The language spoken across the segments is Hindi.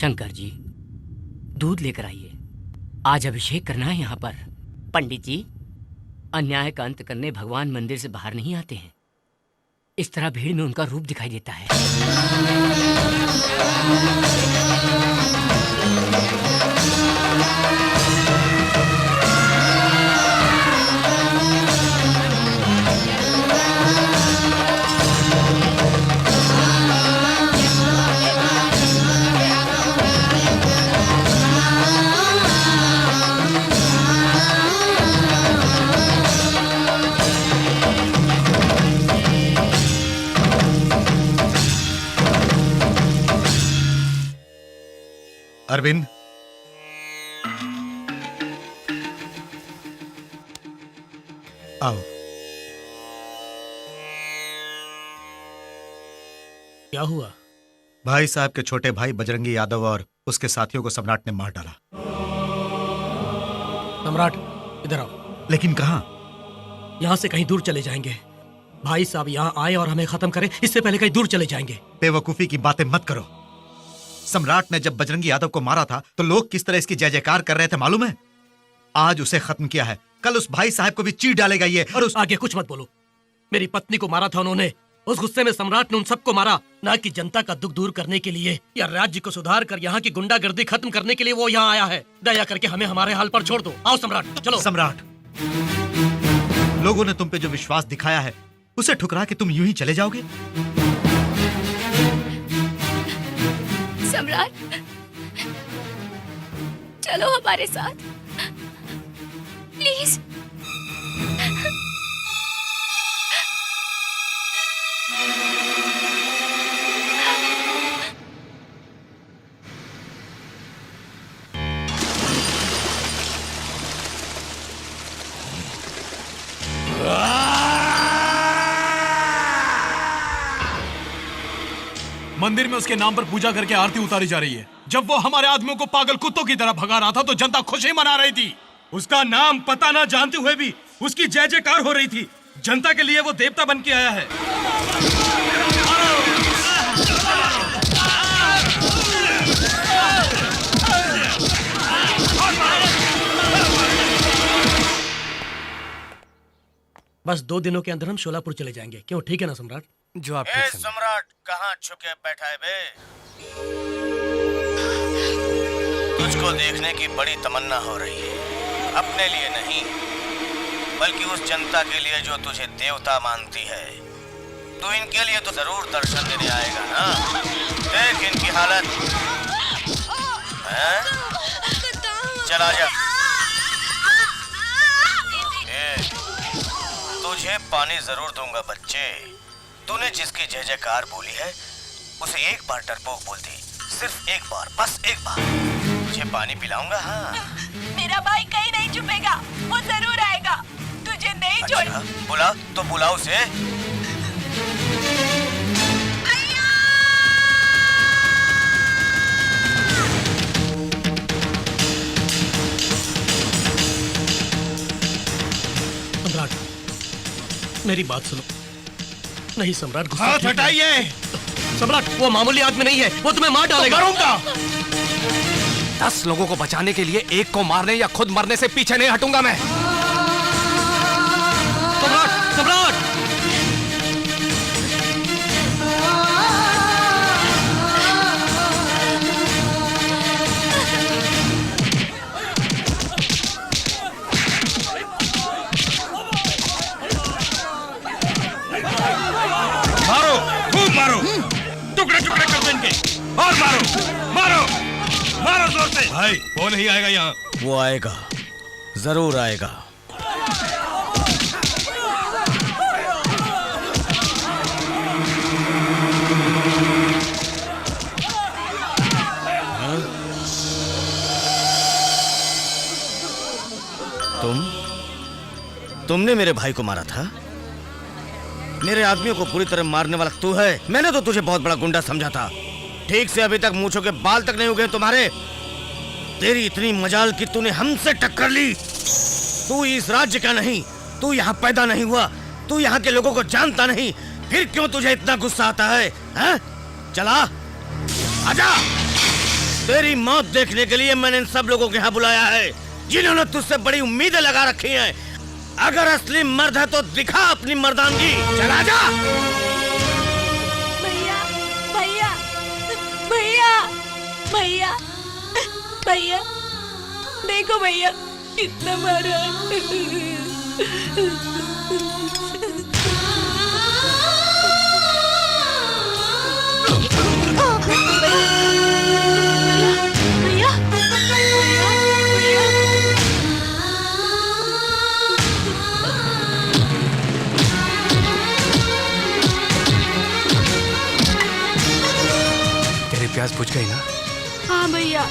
शंकर जी, दूध लेकर आइए। आज अभिषेक करना है यहाँ पर। पंडित जी, अन्याय का अंत करने भगवान मंदिर से बाहर नहीं आते हैं। इस तरह भीड़ में उनका रूप दिखाई देता है। अरविंद, आओ। क्या हुआ? भाई साहब के छोटे भाई बजरंगी यादव और उसके साथियों को सम्राट ने मार डाला। सम्राट, इधर आओ। लेकिन कहां? यहाँ से कहीं दूर चले जाएंगे। भाई साहब यहाँ आए और हमें खत्म करें, इससे पहले कहीं दूर चले जाएंगे। बेवकूफी की बातें मत करो। सम्राट ने जब बजरंगी यादव को मारा था तो लोग किस तरह इसकी जय जयकार कर रहे थे मालूम है? आज उसे खत्म किया है, कल उस भाई साहब को भी चीर डालेगा ये। और आगे कुछ मत बोलो। मेरी पत्नी को मारा था उन्होंने। उस गुस्से में सम्राट ने उन सबको मारा, ना कि जनता का दुख दूर करने के लिए या राज्य को सुधार कर यहाँ की गुंडागर्दी खत्म करने के लिए वो यहाँ आया है। दया करके हमें हमारे हाल पर छोड़ दो। आओ सम्राट, चलो। सम्राट, लोगों ने तुम पे जो विश्वास दिखाया है उसे ठुकरा के तुम यूं ही चले जाओगे? सम्राट, चलो हमारे साथ, प्लीज। मंदिर में उसके नाम पर पूजा करके आरती उतारी जा रही है। जब वो हमारे आदमियों को पागल कुत्तों की तरह भगा रहा था तो जनता खुशी मना रही थी। उसका नाम पता ना जानते हुए भी उसकी जय जयकार हो रही थी। जनता के लिए वो देवता बन के आया है। बस 2 दिनों के अंदर हम शोलापुर चले जाएंगे। क्यों, ठीक है ना सम्राट? जो आप सम्राट, कहाँ छुके बैठा है बे? तुझको देखने की बड़ी तमन्ना हो रही है, अपने लिए नहीं बल्कि उस जनता के लिए जो तुझे देवता मानती है। तू इनके लिए तो जरूर दर्शन देने आएगा ना? देख इनकी हालत है? चला जा। तुझे पानी जरूर दूंगा बच्चे। तूने जिसकी जय जयकार बोली है उसे एक बार डरपोक बोल दी, सिर्फ एक बार, बस एक बार। तुझे पानी पिलाऊंगा। हाँ, मेरा भाई कहीं नहीं छुपेगा, वो जरूर आएगा। तुझे नहीं छोड़। अच्छा, बुला तो बुला उसे। सम्राट, मेरी बात सुनो। नहीं सम्राट, गुस्सा हाथ हटाइए। सम्राट, वो मामूली आदमी नहीं है, वो तुम्हें मार डालेगा। मारूंगा। 10 लोगों को बचाने के लिए एक को मारने या खुद मरने से पीछे नहीं हटूंगा मैं। सम्राट, सम्राट! मारो, खूब मारो, टुकड़े टुकड़े कर दो इनके। और मारो, मारो, मारो जोर से। भाई, वो नहीं आएगा यहाँ। वो आएगा, जरूर आएगा। तुमने मेरे भाई को मारा था? मेरे आदमियों को पूरी तरह मारने वाला तू है? मैंने तो तुझे बहुत बड़ा गुंडा समझा था। ठीक से अभी तक मूंछों के बाल तक नहीं उगे तुम्हारे। तेरी इतनी मजाल कि तूने हमसे टक्कर ली। तू इस राज्य का नहीं, तू यहाँ पैदा नहीं हुआ, तू यहाँ के लोगों को जानता नहीं, फिर क्यों तुझे इतना गुस्सा आता है? हैं? चला, आजा। तेरी मौत देखने के लिए मैंने इन सब लोगों के यहाँ बुलाया है, जिन्होंने तुझसे बड़ी उम्मीदें लगा रखी हैं। अगर असली मर्द है तो दिखा अपनी मर्दानगी। चला जा। भैया भैया भैया भैया भैया, देखो भैया कितना मारा है। भैया तेरी प्यास बुझ गई ना? हाँ भैया।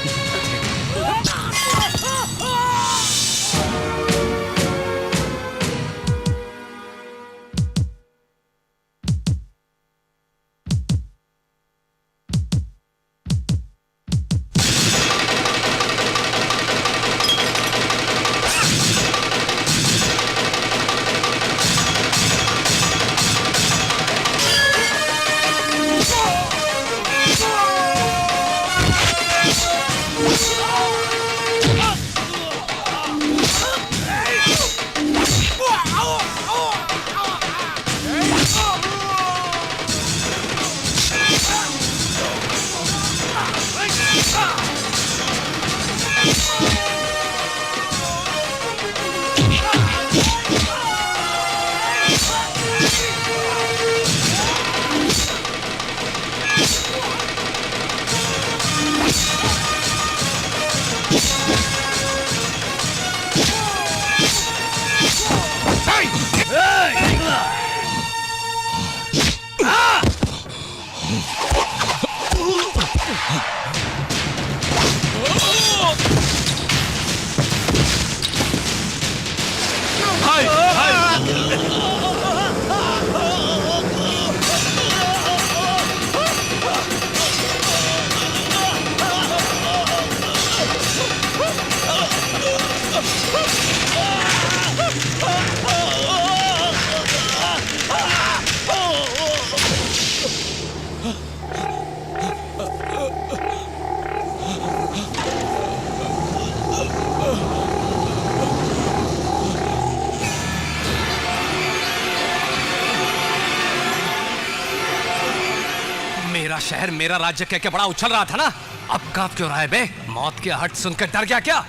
मेरा शहर मेरा राज्य कह के बड़ा उछल रहा था ना, अब कांप क्यों रहा है बे? मौत की हट सुनकर डर गया क्या?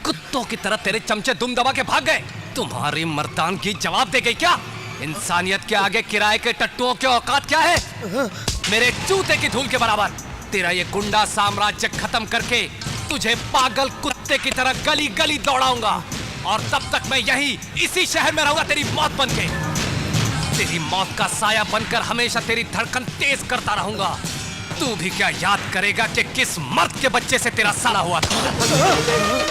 कुत्तों की तरह तेरे चमचे दुम दबा के भाग गए। तुम्हारी मर्दान की जवाब दे गई क्या? इंसानियत के आगे किराए के टट्टुओं की औकात क्या है? मेरे जूते की धूल के बराबर। तेरा ये गुंडा साम्राज्य खत्म करके तुझे पागल कुत्ते की तरह गली गली दौड़ाऊंगा, और तब तक मैं यही इसी शहर में रहूंगा तेरी मौत बनके। तेरी मौत का साया बनकर हमेशा तेरी धड़कन तेज करता रहूंगा। तू भी क्या याद करेगा कि किस मर्द के बच्चे से तेरा साला हुआ था?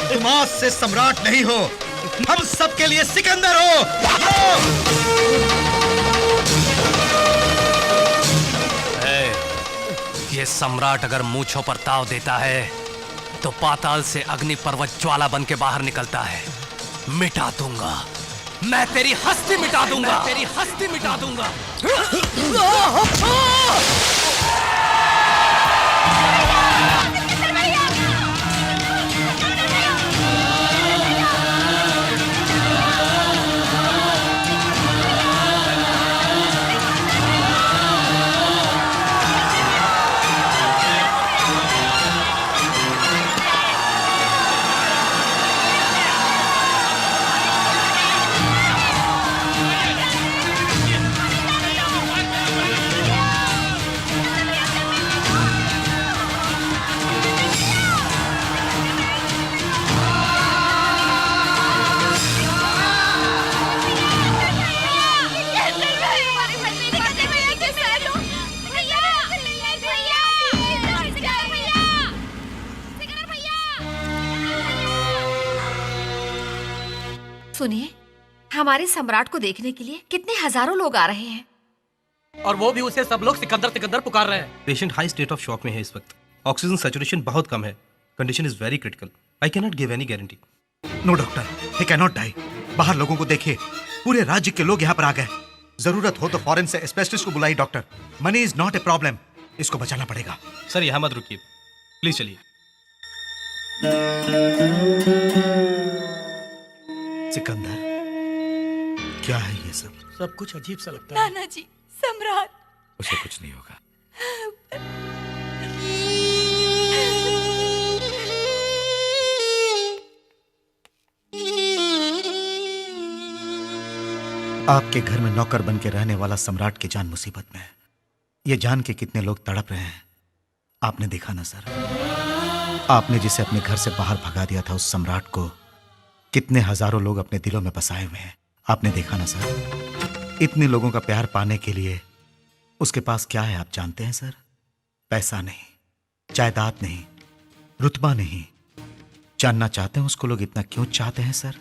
तुम आज से सम्राट नहीं हो, हम सबके लिए सिकंदर हो। ये सम्राट अगर मूंछों पर ताव देता है तो पाताल से अग्नि पर्वत ज्वाला बन के बाहर निकलता है। मिटा दूंगा मैं, तेरी हस्ती मिटा दूंगा, तेरी हस्ती मिटा दूंगा। सुनिए, हमारे सम्राट को देखने के लिए कितने हजारों लोग आ रहे हैं, और वो भी उसे सब लोग सिकंदर सिकंदर पुकार रहे हैं। Patient high state of shock में है इस वक्त। ऑक्सीजन सैचुरेशन बहुत कम है। Condition is very critical. I can not give any guarantee. No doctor, he can not die. बाहर लोगों को देखिए, पूरे राज्य के लोग यहाँ पर आ गए। जरूरत हो तो फॉरेन से स्पेशलिस्ट को बुलाई doctor. Money is not a problem, इसको बचाना पड़ेगा। सर यहाँ मत रुकिए, प्लीज चलिए। सिकंदर, क्या है ये सब? सब कुछ अजीब सा लगता है। नाना जी, सम्राट। उसे कुछ नहीं होगा। आपके घर में नौकर बन के रहने वाला सम्राट की जान मुसीबत में है। ये जान के कितने लोग तड़प रहे हैं आपने देखा ना सर? आपने जिसे अपने घर से बाहर भगा दिया था, उस सम्राट को कितने हजारों लोग अपने दिलों में बसाए हुए हैं आपने देखा ना सर? इतने लोगों का प्यार पाने के लिए उसके पास क्या है आप जानते हैं सर? पैसा नहीं, जायदाद नहीं, रुतबा नहीं। जानना चाहते हैं उसको लोग इतना क्यों चाहते हैं सर?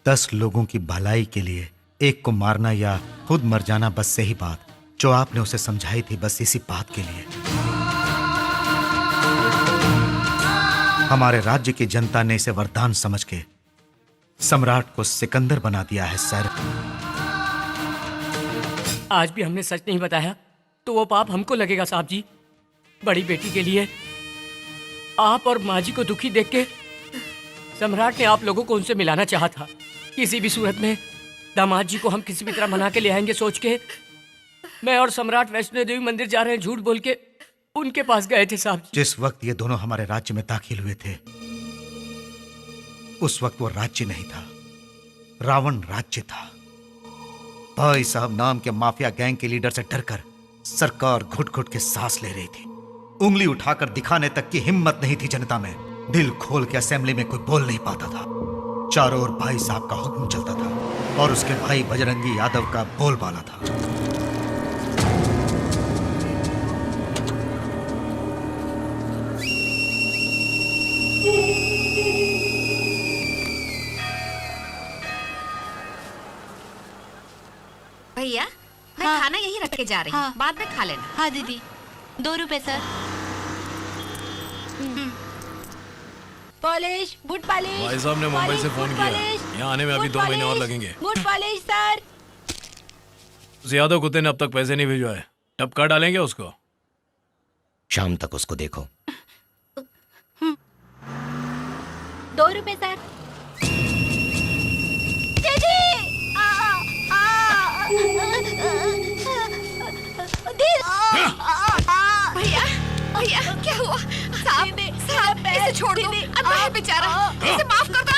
10 लोगों की भलाई के लिए एक को मारना या खुद मर जाना, बस सही बात जो आपने उसे समझाई थी, बस इसी बात के लिए हमारे राज्य की जनता ने इसे वरदान समझ के सम्राट को सिकंदर बना दिया है सर। आज भी हमने सच नहीं बताया तो वो पाप हमको लगेगा साहब जी। बड़ी बेटी के लिए आप और माँ जी को दुखी देख के सम्राट ने आप लोगों को उनसे मिलाना चाहा था। किसी भी सूरत में दामाद जी को हम किसी भी तरह मना के ले आएंगे सोच के मैं और सम्राट वैष्णो देवी मंदिर जा रहे हैं झूठ बोल के उनके पास गए थे साहब जी। जिस वक्त ये दोनों हमारे राज्य में दाखिल हुए थे उस वक्त वो राज्य नहीं था, रावण राज्य था। भाई साहब नाम के माफिया गैंग के लीडर से डरकर सरकार घुट घुट के सांस ले रही थी। उंगली उठाकर दिखाने तक की हिम्मत नहीं थी जनता में। दिल खोल के असेंबली में कोई बोल नहीं पाता था। चारों ओर भाई साहब का हुक्म चलता था और उसके भाई बजरंगी यादव का बोलबाला था। भैया मैं हाँ। खाना यहीं रख के जा रही हूँ, हाँ। बाद में खा लेना। हाँ दीदी, 2 रुपए सर। Polish, boot polish. भाई साहब ने मुंबई से फोन किया। यहाँ आने में अभी 2 महीने और लगेंगे। Boot polish sir. उस यादव कुत्ते ने अब तक पैसे नहीं भिजवाए, टपका डालेंगे उसको। शाम तक उसको देखो। 2 रुपए सर। दीदी! भैया भैया क्या हुआ? साहब साहब इसे छोड़ दो, अल्लाह है बेचारा, इसे माफ कर दो।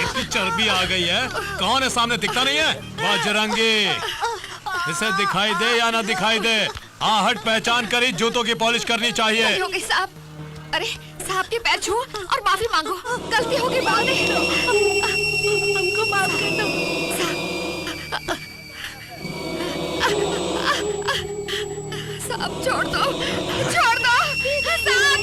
इतनी चर्बी आ गई है, कौन है सामने दिखता नहीं है? बजरंगी, इसे दिखाई दे या ना दिखाई दे, आहट पहचान करी जूतों की पॉलिश करनी चाहिए। गलती हो गई साहब। अरे साहब के पैर छू और माफी मांगो, गलती हो गई माँ ने। हमको माफ कर दो। साहब छोड़ दो, छोड़ दो साहब।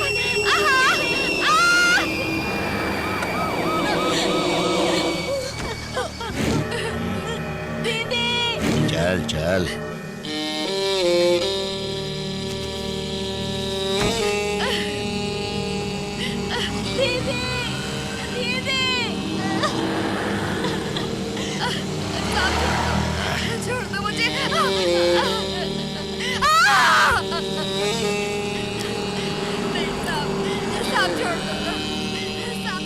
दीदी! चल चल। दीदी! दीदी! छोड़ दो मुझे। नहीं साहब, साहब छोड़ दो साहब।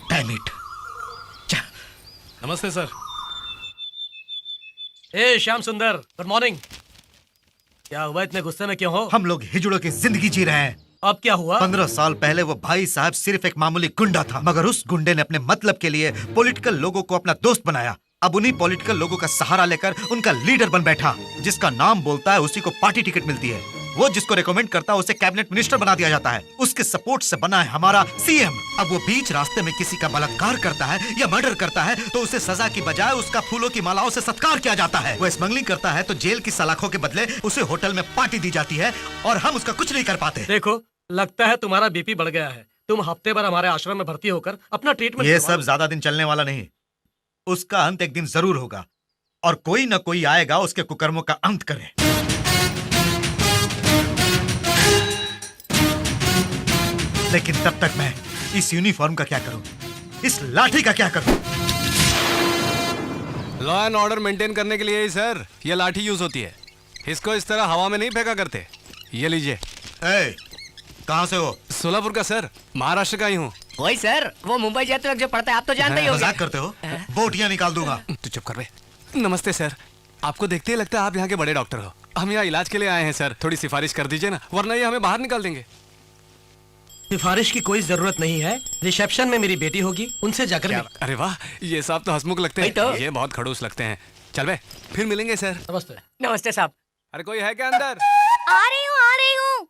Damn it! नमस्ते सर। ए श्याम सुंदर, गुड मॉर्निंग। क्या हुआ, इतने गुस्से में क्यों हो? हम लोग हिजड़ों की जिंदगी जी रहे हैं। अब क्या हुआ? 15 साल पहले वो भाई साहब सिर्फ एक मामूली गुंडा था, मगर उस गुंडे ने अपने मतलब के लिए पॉलिटिकल लोगों को अपना दोस्त बनाया। अब उन्हीं पॉलिटिकल लोगों का सहारा लेकर उनका लीडर बन बैठा। जिसका नाम बोलता है उसी को पार्टी टिकट मिलती है। वो जिसको रेकमेंड करता है उसे कैबिनेट मिनिस्टर बना दिया जाता है। उसके सपोर्ट से बना है हमारा सीएम। अब वो बीच रास्ते में किसी का बलात्कार करता है या मर्डर करता है तो उसे सजा की बजाय उसका फूलों की मालाओं से सत्कार किया जाता है। वो स्मगलिंग करता है तो जेल की सलाखों के बदले उसे होटल में पार्टी दी जाती है और हम उसका कुछ नहीं कर पाते। देखो, लगता है तुम्हारा बीपी बढ़ गया है। तुम हफ्ते भर हमारे आश्रम में भर्ती होकर अपना ट्रीटमेंट ये करवाओ। सब ज्यादा दिन चलने वाला नहीं। उसका अंत एक दिन जरूर होगा और कोई ना कोई आएगा उसके कुकर्मों का अंत करे। लेकिन तब तक मैं इस यूनिफॉर्म का क्या करूं, इस लाठी का क्या करूं? लॉ एंड ऑर्डर मेंटेन करने के लिए ही सर ये लाठी यूज होती है। इसको इस तरह हवा में नहीं फेंका करते। ये लीजिए। कहाँ से हो? सोलापुर का सर, महाराष्ट्र का ही हूँ। वही सर, वो मुंबई जैतून जो पढ़ता है, आप तो जानते ही होंगे। मजाक करते हो? बोटियां निकाल दूंगा। तू चुप कर बे। नमस्ते सर, आपको देखते ही लगता है आप यहाँ के बड़े डॉक्टर हो। हम यहाँ इलाज के लिए आए हैं सर, थोड़ी सिफारिश कर दीजिए ना, वरना ये हमें बाहर निकाल देंगे। सिफारिश की कोई जरूरत नहीं है, रिसेप्शन में मेरी बेटी होगी, उनसे जाकर मिल। अरे वाह, ये साहब तो हंसमुख लगते हैं। तो? ये बहुत खड़ूस लगते हैं। चल बे, फिर मिलेंगे सर। नमस्ते। नमस्ते साहब। अरे कोई है क्या अंदर? आ रही हूँ, आ रही हूँ।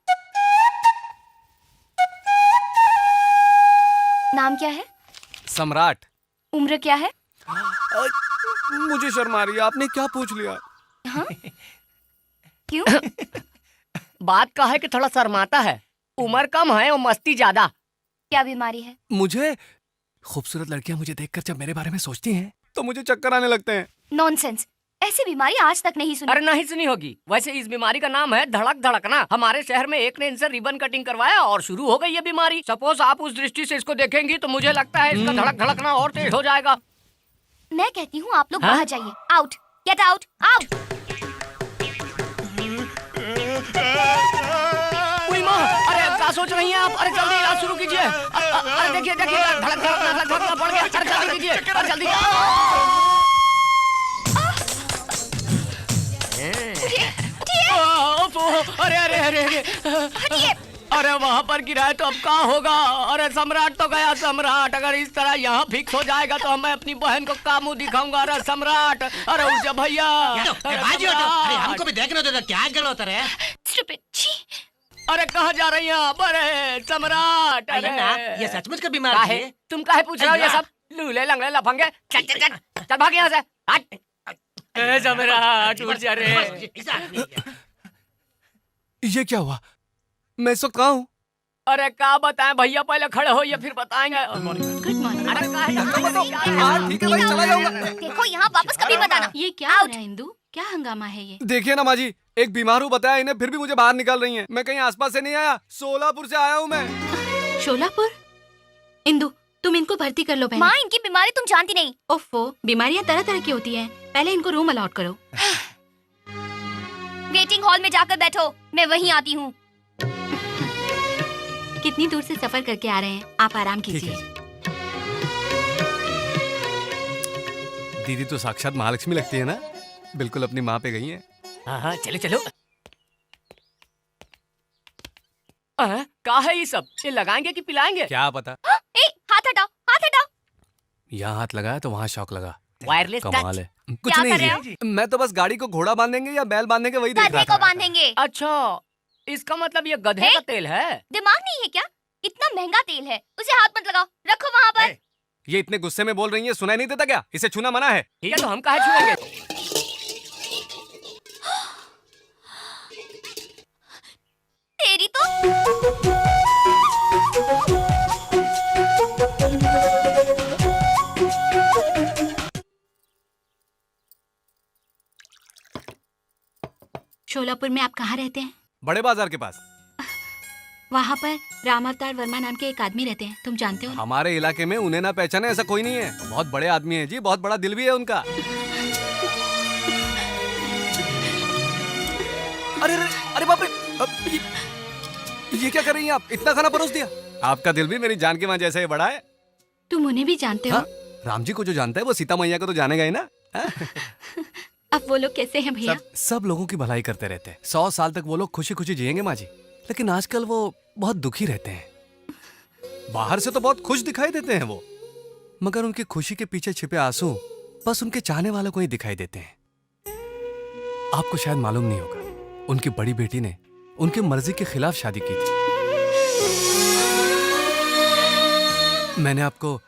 नाम क्या है? सम्राट। उम्र क्या है? मुझे शर्म आ रही है, आपने क्या पूछ लिया? हाँ? क्यों? बात का है कि थोड़ा शर्माता है, उम्र कम है और मस्ती ज्यादा। क्या बीमारी है? मुझे खूबसूरत लड़कियां मुझे देखकर जब मेरे बारे में सोचती हैं तो मुझे चक्कर आने लगते हैं। नॉनसेंस, ऐसी बीमारी आज तक नहीं सुनी। अरे नहीं सुनी होगी। वैसे इस बीमारी का नाम है धड़क धड़कना। हमारे शहर में एक ने इनसे रिबन कटिंग करवाया और शुरू हो गई ये बीमारी। सपोज आप उस दृष्टि से इसको देखेंगी तो मुझे लगता है इसका धड़क धड़कना और तेज हो जाएगा। मैं कहती हूँ आप लोग हाँ? बाहर जाइए। Out, get out, out. अरे क्या सोच रही हैं आप? अरे जल्दी इलाज शुरू कीजिए। अरे देखिए देखिए, धड़क धड़कना बढ़ गया। अरे जल्दी कीजिए, अरे जल्दी। अरे अरे अरे हटिए। अरे वहाँ पर गिरा है तो अब क्या होगा? अरे सम्राट तो गया। सम्राट अगर इस तरह यहाँ फिक्स हो जाएगा तो मैं अपनी बहन को क्या मुंह दिखाऊंगा? अरे सम्राट, अरे उठ जा भैया। अरे हमको भी देखने दो, क्या गलत है? Stupid, छी। अरे कहाँ जा रही हैं आप? अरे सम्राट, अरे ये सचमुच का बीमार काहे? तुम काहे पूछ रहे हो ये सब? लूले लंगड़े लफंगे, चल चल चल चल भाग यहाँ से। हट। ए सम्राट उठ जा रे। ये क्या हुआ? मैं इस वक्त कहाँ हूँ? अरे क्या बताएं भैया, पहले खड़े हो या फिर बताएंगे। Good morning. अरे काहे? ठीक है भाई, चला जाऊंगा। देखो यहाँ वापस कभी मत आना। ये क्या हो रहा है इंदु? क्या हंगामा है ये? देखिए ना माँ जी, एक बीमार हूँ बताया इन्हें, फिर भी मुझे बाहर निकाल रही हैं। मैं कहीं आसपास से नहीं आया, सोलापुर से आया हूँ मैं। शोलापुर? इंदु, तुम इनको भर्ती कर लो पहले। माँ, इनकी बीमारी तुम जानती नहीं। ओफो, बीमारियां तरह तरह की होती हैं। पहले इनको रूम अलॉट करो। वेटिंग हॉल में जाकर बैठो, मैं वहीं आती हूँ। कितनी दूर से सफर करके आ रहे हैं, आप आराम कीजिए। दीदी तो साक्षात महालक्ष्मी लगती है ना, बिल्कुल अपनी माँ पे गई है। हाँ चलो चलो। क्या है ये सब? ये लगाएंगे कि पिलाएंगे? क्या पता। ए, हाथ हटाओ, हाथ हटाओ। यहाँ हाथ लगाया तो वहाँ शौक लगा। वायरलेस कमाल टच। है। कुछ क्या नहीं कर रहे जी, मैं तो बस गाड़ी को घोड़ा बांधेंगे या बैल बांधेंगे वही देख गधे रहा को था। बांधेंगे। अच्छा, इसका मतलब ये गधे का तेल है। दिमाग नहीं है क्या? इतना महंगा तेल है, उसे हाथ मत लगाओ, रखो वहाँ पर। ये इतने गुस्से में बोल रही है, सुनाई नहीं देता क्या? इसे छूना मना है। ठीक है तो हम काहे छुएंगे? तेरी तो शोलापुर में आप कहाँ रहते हैं? बड़े बाजार के पास। वहाँ पर राम अवतार वर्मा नाम के एक आदमी रहते हैं, तुम जानते हो? हमारे इलाके में उन्हें ना पहचाने ऐसा कोई नहीं है। बहुत बड़े आदमी है जी, बहुत बड़ा दिल भी है उनका। अरे अरे अरे बाप रे, ये क्या कर रही हैं आप? इतना खाना परोस दिया। आपका दिल भी मेरी जान की मां जैसा ही बड़ा है। तुम उन्हें भी जानते हो? हाँ? राम जी को जो जानता है वो सीता मैया को तो जानेगा ही ना। अब वो लोग कैसे हैं भैया? सब लोगों की भलाई करते रहते हैं। 100 साल तक वो लोग खुशी खुशी जिएंगे माँ जी, लेकिन आजकल वो बहुत दुखी रहते हैं। बाहर से तो बहुत खुश दिखाई देते हैं वो, मगर उनकी खुशी के पीछे छिपे आंसू बस उनके चाहने वालों को ही दिखाई देते हैं। आपको शायद मालूम नहीं होगा, उनकी बड़ी बेटी ने उनकी मर्जी के खिलाफ शादी की थी। मैंने आपको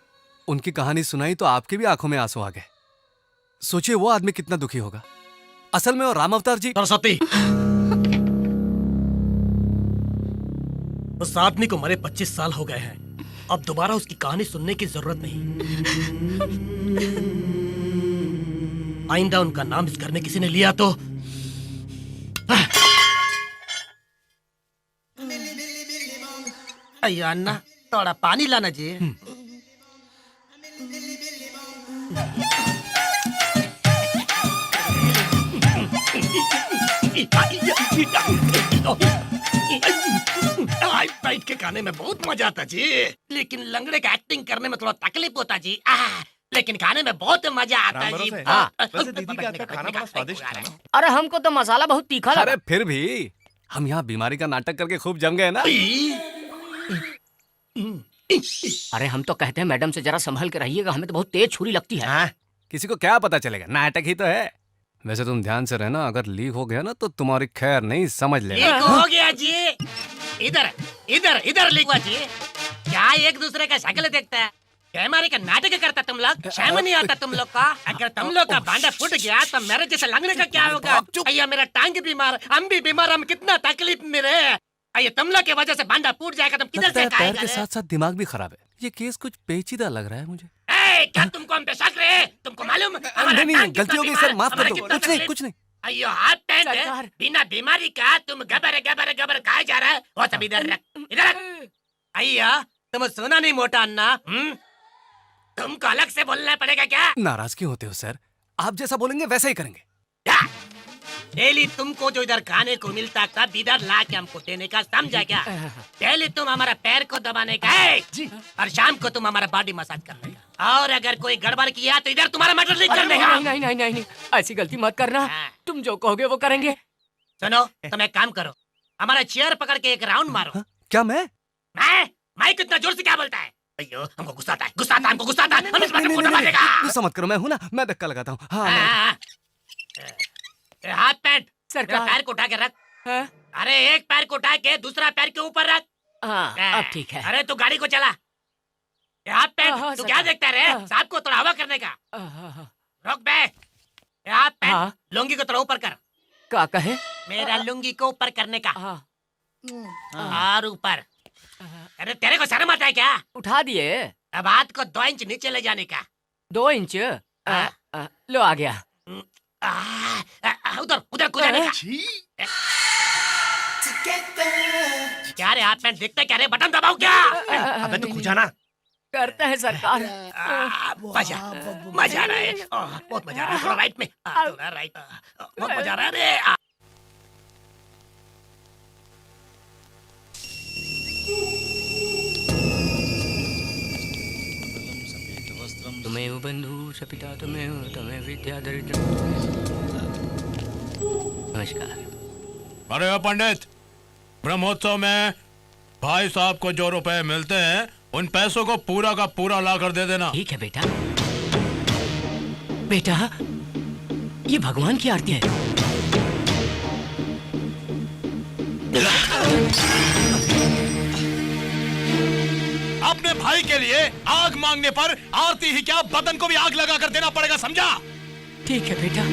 उनकी कहानी सुनाई तो आपकी भी आंखों में आंसू आ गए। सोचिए वो आदमी कितना दुखी होगा। असल में वो राम अवतार जी। सरस्वती, उस आदमी को मरे 25 साल हो गए हैं। अब दोबारा उसकी कहानी सुनने की जरूरत नहीं। आइंदा उनका नाम इस घर में किसी ने लिया तो अय्या अन्ना, थोड़ा पानी लाना जी। बैठ के खाने में बहुत मजा आता जी, लेकिन लंगड़े का एक्टिंग करने में थोड़ा तकलीफ होता जी। लेकिन खाने में बहुत मजा आता जी। वैसे दीदी के हाथ का खाना बड़ा स्वादिष्ट था ना। अरे हमको तो मसाला बहुत तीखा लगा। अरे फिर भी हम यहाँ बीमारी का नाटक करके खूब जम गए ना। अरे हम तो कहते हैं मैडम से जरा संभल के रहिएगा, हमें तो बहुत तेज छुरी लगती है। किसी को क्या पता चलेगा, नाटक ही तो है। वैसे तुम ध्यान से रहना, अगर लीक हो गया ना तो तुम्हारी खैर नहीं, समझ लेना। लीक हो गया जी। इधर इधर इधर लीक हुआ जी। क्या एक दूसरे का शक्ल देखता है, कैमरे का नाटक करता तुम लोग, शर्म नहीं आता तुम लोग का? अगर तुम लोग का भांडा फूट गया तो मेरे जैसे लंगड़े का क्या होगा? अय्या मेरा टांग बीमार, हम भी बीमार, हम कितना तकलीफ में रहे। अय्या तुम लोग की वजह से भांडा फूट जाएगा, तुम किधर से पैर खाएगा? के साथ साथ दिमाग भी खराब है। ये केस कुछ पेचीदा लग रहा है मुझे। क्या तुमको हम पे शक रहे? तुमको मालूम? नहीं, गलती हो गई सर, माफ कर दो। कुछ नहीं। अयो हाथ पैंट बिना बीमारी का तुम गबर गबर गबर खाए जा रहा है। वो सब इधर रख, इधर रख। अय्या तुम सुना नहीं मोटा अन्ना, तुमको अलग से बोलना पड़ेगा क्या? नाराज क्यों होते हो सर? आप जैसा बोलेंगे वैसा ही करेंगे। डेली तुमको जो इधर खाने को मिलता था इधर ला के हमको देने का, समझा क्या? डेली तुम हमारा पैर को दबाने का है और शाम को तुम हमारा बॉडी मसाज करने का, और अगर कोई गड़बड़ किया तो इधर तुम्हारा मर्डर नहीं करने का। नहीं, ऐसी गलती मत करना। तुम जो कहोगे वो करेंगे। सुनो, तुम एक काम करो, हमारा चेयर पकड़ के एक राउंड मारो। क्या मैं कितना जोर से क्या बोलता है? अयो हमको गुस्सा आता है, हमको गुस्सा आता है। हम इस बात को दबाएगा। गुस्सा मत करो, मैं हूँ ना, मैं धक्का लगाता हूँ। हाँ, हाथ पैंट सरकार। पैर को उठा के रख। अरे एक पैर को उठा के दूसरा पैर के ऊपर रख। अब ठीक है। अरे तू गाड़ी को चला। हाथ पैंट तू क्या देखता रे? साहब को थोड़ा हवा करने का। रोक बे। हाथ पैंट लुंगी को थोड़ा ऊपर कर। क्या कहे? मेरा लुंगी को ऊपर करने का। और ऊपर। अरे तेरे को शर्म आता है क्या? उठा दिए। अब हाथ को 2 इंच नीचे ले जाने का। 2 इंच? लो आ गया। उधर उधर कूदने का। क्या रे हाथ पैंट देखते क्या रे? बटन दबाओ क्या? अबे तू खुजाना। करते हैं सरकार। मजा आ रहा है, बहुत मजा आ रहा है। थोड़ा राइट में, थोड़ा राइट, बहुत मजा आ रहा है रे। तुम्हें बंधु सपिता तुम्हें विद्या दरिद्र। नमस्कार। अरे पंडित, ब्रह्मोत्सव में भाई साहब को जो रुपए मिलते हैं उन पैसों को पूरा का पूरा ला कर दे देना। ठीक है बेटा। बेटा ये भगवान की आरती है। अपने भाई के लिए आग मांगने पर आरती ही क्या, बदन को भी आग लगा कर देना पड़ेगा, समझा? ठीक है बेटा।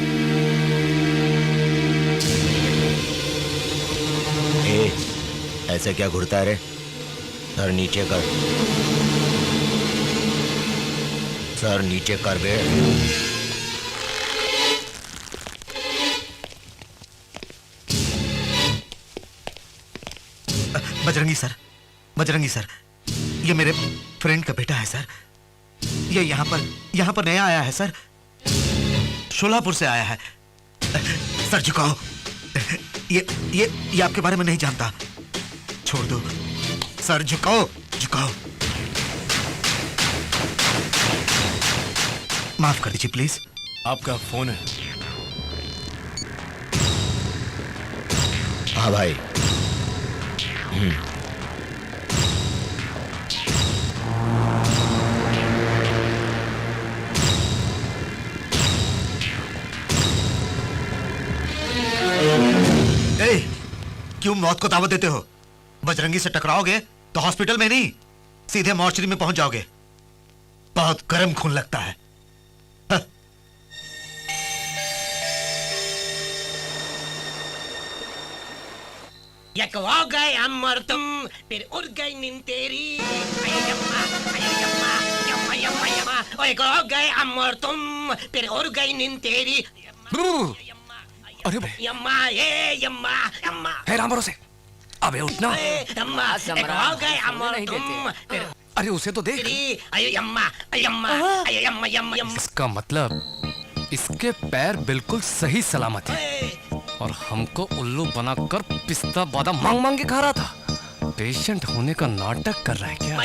ऐसे क्या घुरता है रे? सर नीचे कर, सर नीचे कर बे। बजरंगी सर, ये मेरे फ्रेंड का बेटा है सर। ये यहाँ पर नया आया है सर, शोलापुर से आया है। सर झुकाओ, ये आपके बारे में नहीं जानता, छोड़ दो सर। झुकाओ। माफ कर दीजिए प्लीज। आपका फोन है। हाँ भाई। क्यों मौत को दावत देते हो? बजरंगी से टकराओगे तो हॉस्पिटल में नहीं, सीधे मॉर्चरी में पहुंच जाओगे। बहुत गर्म खून लगता है। यक हो गए अमर तुम, फिर उड़ गई नींद तेरी। यम्मा, ओए हो गए अमर तुम, फिर उड़ गई नींद तेरी। अरे यम्मा, ये यम्मा। है राम भरोसे, अबे उठना। अम्मा सम्राट, गए अम्मा नहीं देते। अरे उसे तो देख। अरे अम्मा अम्मा अम्मा अम्मा अम्मा। इसका मतलब इसके पैर बिल्कुल सही सलामत है और हमको उल्लू बनाकर पिस्ता बादाम मांग मांग के खा रहा था। पेशेंट होने का नाटक कर रहा है क्या?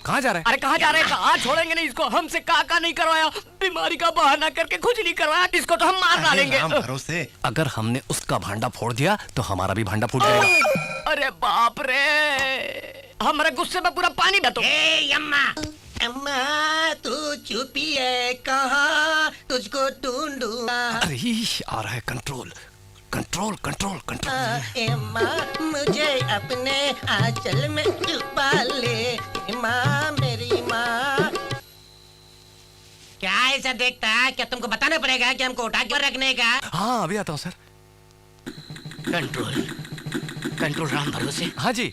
कहाँ जा रहा है? अरे कहाँ जा रहे हैं? कहाँ छोड़ेंगे नहीं इसको। हमसे काका नहीं करवाया, बीमारी का बहाना करके खुजली करवाया, इसको तो हम मार डालेंगे। भरोसे। अगर हमने उसका भांडा फोड़ दिया तो हमारा भी भांडा फूट जाएगा। अरे बाप रे, हमारे गुस्से में पूरा पानी बतो। अम्मा अम्मा तू चुपी है कहाँ तुझको ढूंढूं। अरे आ रहा है कंट्रोल कंट्रोल कंट्रोल कंट्रोल। अम्मा मुझे अपने आंचल में छुपा ले माँ, मेरी माँ। क्या ऐसा देखता है? क्या तुमको बताना पड़ेगा कि हमको उठा कर रखने का? हाँ अभी आता हूँ सर। कंट्रोल कंट्रोल राम भरोसे। हाँ जी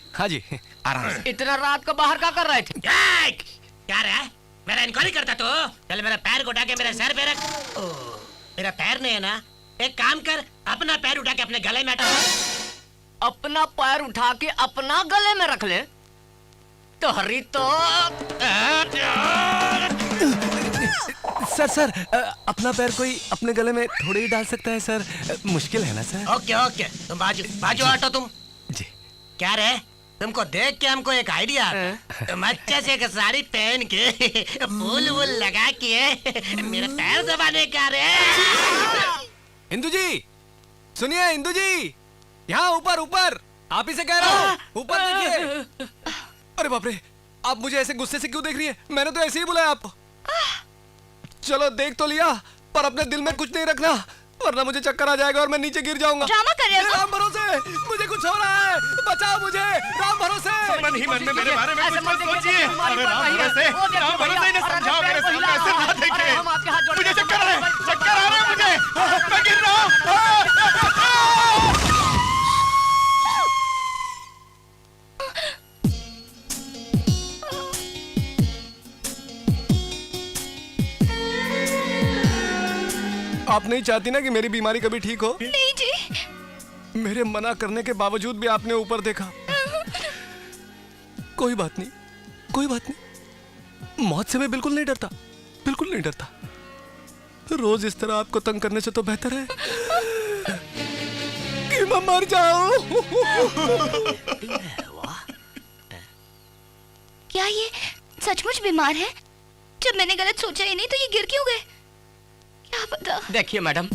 आराम से। इतना रात को बाहर क्या कर रहे थे? क्या रहा? मेरा इंक्वायरी करता तो? चल मेरा पैर को उठा के मेरे सर पे रख। मेरा पैर नहीं है ना? एक काम कर, अपना पैर उठा के अपने गले में हटा। अपना पैर उठा के अपना गले में रख ले तो हरी तो। सर अपना पैर कोई अपने गले में थोड़ी ही डाल सकता है सर, मुश्किल है ना सर? ओके ओके, तुम बाजू हटो तुम। जी। क्या रे, तुमको देख के हमको एक आइडिया आता। तुम अच्छे से एक साड़ी पहन के फूल वूल लगा के मेरे पैर दबाने का रे। इंदु जी सुनिए, इंदु जी यहाँ ऊपर ऊपर, आप ही से कह रहा हूँ, ऊपर देखिए। अरे बाप रे, आप मुझे ऐसे गुस्से से क्यों देख रही है? मैंने तो ऐसे ही बुलाया आपको। चलो देख तो लिया, पर अपने दिल में कुछ नहीं रखना, वरना मुझे चक्कर आ जाएगा और मैं नीचे गिर जाऊंगा। ड्रामा कर रहे हो? राम भरोसे, मुझे कुछ हो रहा है, बचाओ मुझे, राम भरोसे। मन ही मन में मेरे बारे में कुछ मत सोचिए। अरे राम भरोसे इन्हें समझाओ, मेरे सामने ऐसे ना देखें। मुझे चक्कर आ रहे हैं मुझे, मैं गिर रहा हूँ। आप नहीं चाहती ना कि मेरी बीमारी कभी ठीक हो? नहीं जी। मेरे मना करने के बावजूद भी आपने ऊपर देखा। कोई बात नहीं, कोई बात नहीं, मौत से मैं बिल्कुल नहीं डरता, बिल्कुल नहीं डरता। रोज इस तरह आपको तंग करने से तो बेहतर है कि मैं मर जाऊं। क्या ये सचमुच बीमार है? जब मैंने गलत सोचा ही नहीं तो ये गिर क्यों गए? क्या पता। देखिए मैडम,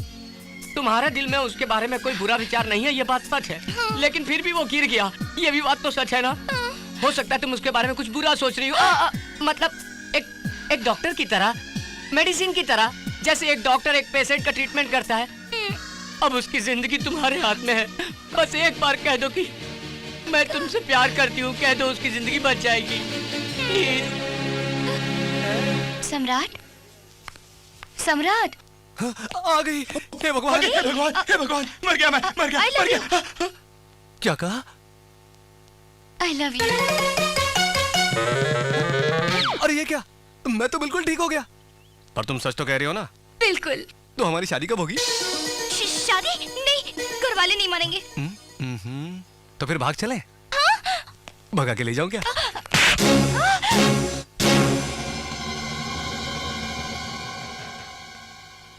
तुम्हारे दिल में उसके बारे में कोई बुरा विचार नहीं है, ये बात सच है। लेकिन फिर भी वो गिर गया, ये भी बात तो सच है ना? हो सकता है तुम उसके बारे में कुछ बुरा सोच रही हो। मतलब एक डॉक्टर की तरह, मेडिसिन की तरह, जैसे एक डॉक्टर एक पेशेंट का ट्रीटमेंट करता है। अब उसकी जिंदगी तुम्हारे हाथ में है। बस एक बार कह दो कि मैं तुमसे प्यार करती हूँ, कह दो, उसकी जिंदगी बच जाएगी। सम्राट, सम्राट। आ गई। हे भगवान, हे भगवान, हे भगवान, मर गया मैं, मर गया, मर गया। क्या कहा? I love you. अरे ये क्या? मैं तो बिल्कुल ठीक हो गया। पर तुम सच तो कह रही हो ना? बिल्कुल। तो हमारी शादी कब होगी? शादी नहीं, घर वाले नहीं मानेंगे। तो फिर भाग चले? भगा के ले जाऊं क्या?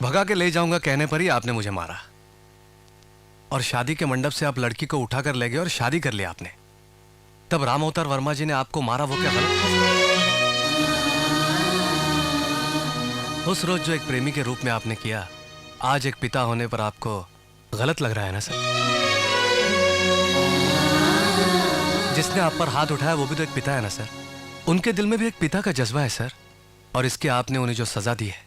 भगा के ले जाऊंगा कहने पर ही आपने मुझे मारा, और शादी के मंडप से आप लड़की को उठाकर ले गए और शादी कर लिया आपने। तब राम अवतार वर्मा जी ने आपको मारा, वो क्या गलत था? उस रोज जो एक प्रेमी के रूप में आपने किया, आज एक पिता होने पर आपको गलत लग रहा है ना सर? जिसने आप पर हाथ उठाया वो भी तो एक पिता है ना सर? उनके दिल में भी एक पिता का जज्बा है सर, और इसके आपने उन्हें जो सजा दी है,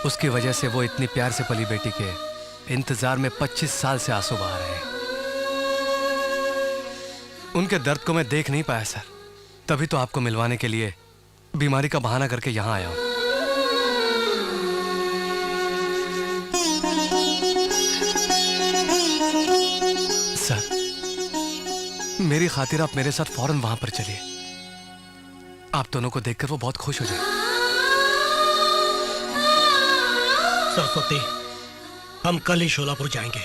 उसकी वजह से वो इतनी प्यार से पली बेटी के इंतजार में 25 साल से आंसू बहा रहे हैं। उनके दर्द को मैं देख नहीं पाया सर, तभी तो आपको मिलवाने के लिए बीमारी का बहाना करके यहां आया हूं। सर, मेरी खातिर आप मेरे साथ फौरन वहां पर चलिए। आप दोनों को देखकर वो बहुत खुश हो जाए। सरस्वती, हम कल ही शोलापुर जाएंगे।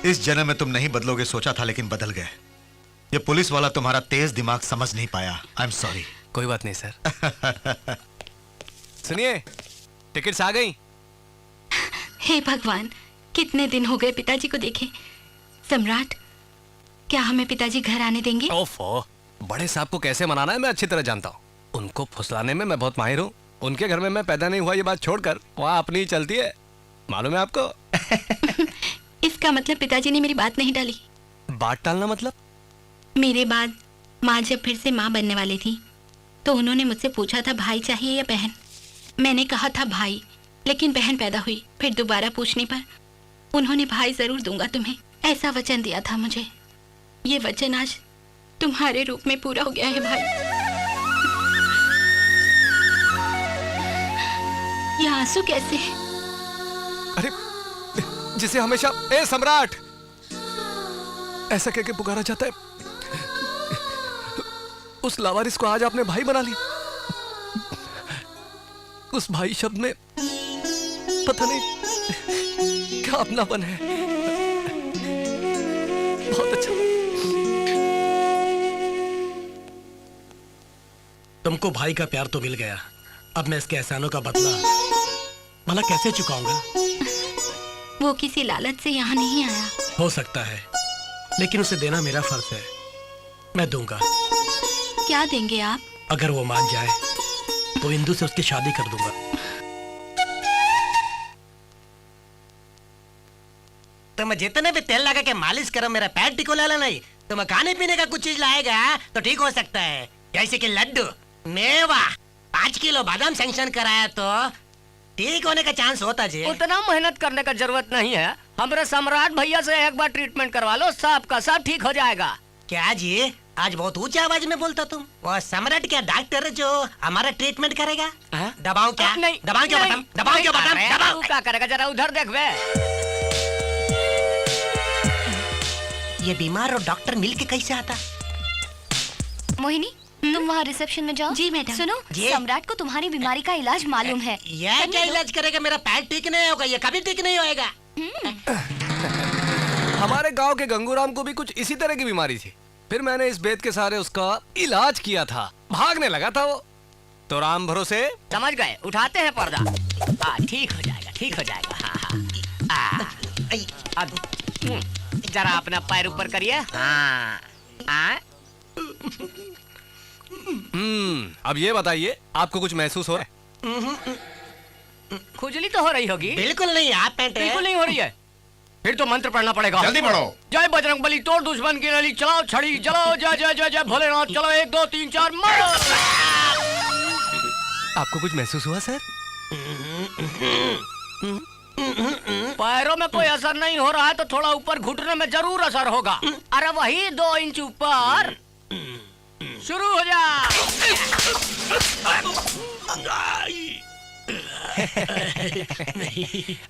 इस जन्म में तुम नहीं बदलोगे सोचा था, लेकिन बदल गए। ये पुलिस वाला तुम्हारा तेज दिमाग समझ नहीं पाया। I am sorry. कोई बात नहीं सर। सुनिए, टिकट्स आ गई। हे भगवान, कितने दिन हो गए पिताजी को देखे। सम्राट, क्या हमें पिताजी घर आने देंगे? ओफो, बड़े साहब को कैसे मनाना है मैं अच्छी तरह जानता हूँ। उनको फुसलाने में मैं बहुत माहिर हूँ। उनके घर में मैं पैदा नहीं हुआ ये बात छोड़कर वहाँ अपनी ही चलती है, मालूम है आपको? इसका मतलब पिताजी ने मेरी बात नहीं डाली। बात टालना मतलब? मेरे बाद माँ जब फिर से माँ बनने वाली थी तो उन्होंने मुझसे पूछा था भाई चाहिए या बहन। मैंने कहा था भाई, लेकिन बहन पैदा हुई। फिर दोबारा पूछने पर उन्होंने भाई जरूर दूंगा तुम्हें, ऐसा वचन दिया था मुझे। ये वचन आज तुम्हारे रूप में पूरा हो गया है भाई। ये आंसू कैसे? अरे, जिसे हमेशा ए सम्राट ऐसा कह के पुकारा जाता है, उस लावारिस को आज आपने भाई बना लिया। उस भाई शब्द में पता नहीं क्या अपनापन है। बहुत अच्छा। तुमको भाई का प्यार तो मिल गया, अब मैं इसके एहसानों का बदला भला कैसे चुकाऊंगा? वो किसी लालच से यहाँ नहीं आया। हो सकता है, लेकिन उसे देना मेरा फर्ज है। मैं दूंगा। क्या देंगे आप? अगर वो मान जाए तो इंदु से उसकी शादी कर दूंगा। तुम जितने भी तेल लगा के मालिश करो, मेरा पैर टिको लाला नहीं। तुम खाने पीने का कुछ चीज लाएगा तो ठीक हो सकता है, जैसे कि लड्डू, मेवा। 5 किलो बादाम सैंक्शन कराया तो ठीक होने का चांस होता जी। उतना मेहनत करने का जरूरत नहीं है। हमारे सम्राट भैया से एक बार ट्रीटमेंट करवा लो, सब का सब ठीक हो जाएगा। क्या जी, आज बहुत ऊंची आवाज में बोलता तुम? वो सम्राट क्या डॉक्टर है जो हमारा ट्रीटमेंट करेगा? दबाओ क्या? नहीं, दबाओ क्यों बटन? दबाओ क्यों बटन? दबाओ। क्या करेगा, जरा उधर देख बे। ये बीमार और डॉक्टर मिलके कैसे आता? मोहिनी, तुम वहाँ रिसेप्शन में जाओ। जी मैडम। सुनो, सम्राट को तुम्हारी बीमारी का इलाज मालूम है। यह क्या इलाज करेगा? मेरा पैर ठीक नहीं होगा, ये कभी ठीक नहीं होएगा। हमारे गांव के गंगूराम को भी कुछ इसी तरह की बीमारी थी। फिर मैंने इस बेत के सहारे उसका इलाज किया था। भागने लगा था वो, तो राम भरोसे। समझ गए, उठाते हैं पर्दा। हाँ, ठीक हो जाएगा, ठीक हो जाएगा। हाँ, अब जरा अपना पैर ऊपर करिए। हाँ, हाँ। अब ये बताइए, आपको कुछ महसूस हो रहा है? खुजली तो हो रही होगी। बिल्कुल नहीं, आप बिल्कुल नहीं हो रही है। फिर तो मंत्र पढ़ना पड़ेगा। जल्दी पढ़ो। जय बजरंग बली, तोड़ दुश्मन की नली, चलाओ छड़ी, चलाओ जय जय जय जय भोलेनाथ, चलो 1 2 3 4 मारो। आपको कुछ महसूस हुआ सर? पैरों में कोई असर नहीं हो रहा है तो थोड़ा ऊपर घुटने में जरूर असर होगा। अरे वही 2 इंच ऊपर। शुरू हो जा।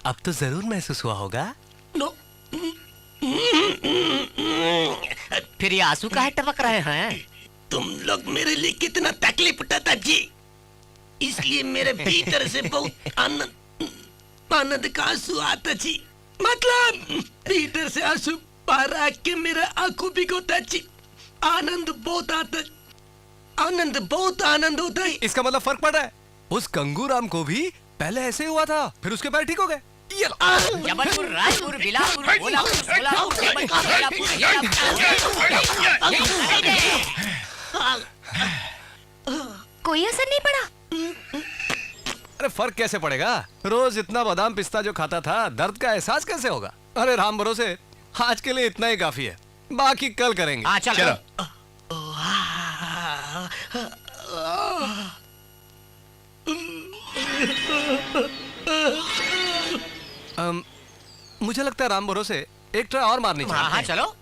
अब तो जरूर महसूस हुआ होगा। फिर ये आंसू काहे टपक रहे हैं? तुम लोग मेरे लिए कितना तकलीफ उठाता जी, इसलिए मेरे भीतर से बहुत आनंद का आंसू आता जी। मतलब भीतर से आंसू बाहर आके मेरा आंखों भिगोता जी। आनंद बहुत आता, आनंद बहुत आनंद होता है। इसका मतलब फर्क पड़ रहा है। उस गंगूराम को भी पहले ऐसे हुआ था, फिर उसके पैर ठीक हो गए। जबलपुर, रायपुर, बिलासपुर, भोलापुर, सोलापुर, जबलपुर, बेलापुर, कोई असर नहीं पड़ा। अरे फर्क कैसे पड़ेगा? रोज इतना बादाम पिस्ता जो खाता था, दर्द का एहसास कैसे होगा? अरे राम भरोसे, आज के लिए इतना ही काफी है, बाकी कल करेंगे। चलो। मुझे लगता है राम भरोसे एक ट्राई और मारनी चाहिए। हाँ, चलो।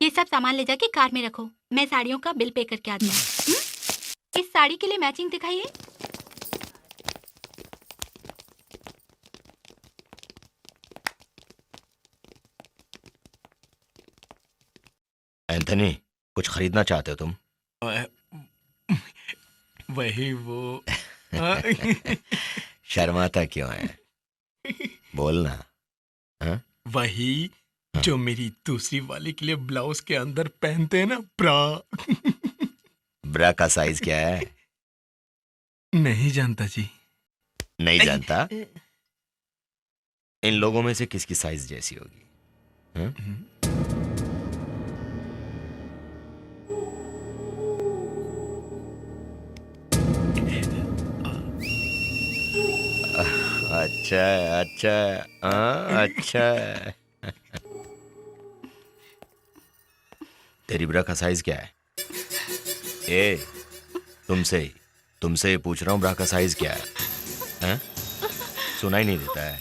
ये सब सामान ले जाके कार में रखो, मैं साड़ियों का बिल पे करके आती हूँ। इस साड़ी के लिए मैचिंग दिखाइए। एंथनी, कुछ खरीदना चाहते हो तुम? वही वो। शर्माता क्यों है? बोलना। हाँ? वही जो मेरी दूसरी वाली के लिए ब्लाउज के अंदर पहनते हैं ना, ब्रा। ब्रा का साइज क्या है? नहीं जानता जी। नहीं जानता? इन लोगों में से किसकी साइज जैसी होगी? हाँ? अच्छा अच्छा, हाँ अच्छा। तेरी ब्रा का साइज क्या है? ए, तुमसे ही पूछ रहा हूँ, ब्रा का साइज क्या है? हाँ? सुनाई नहीं देता है?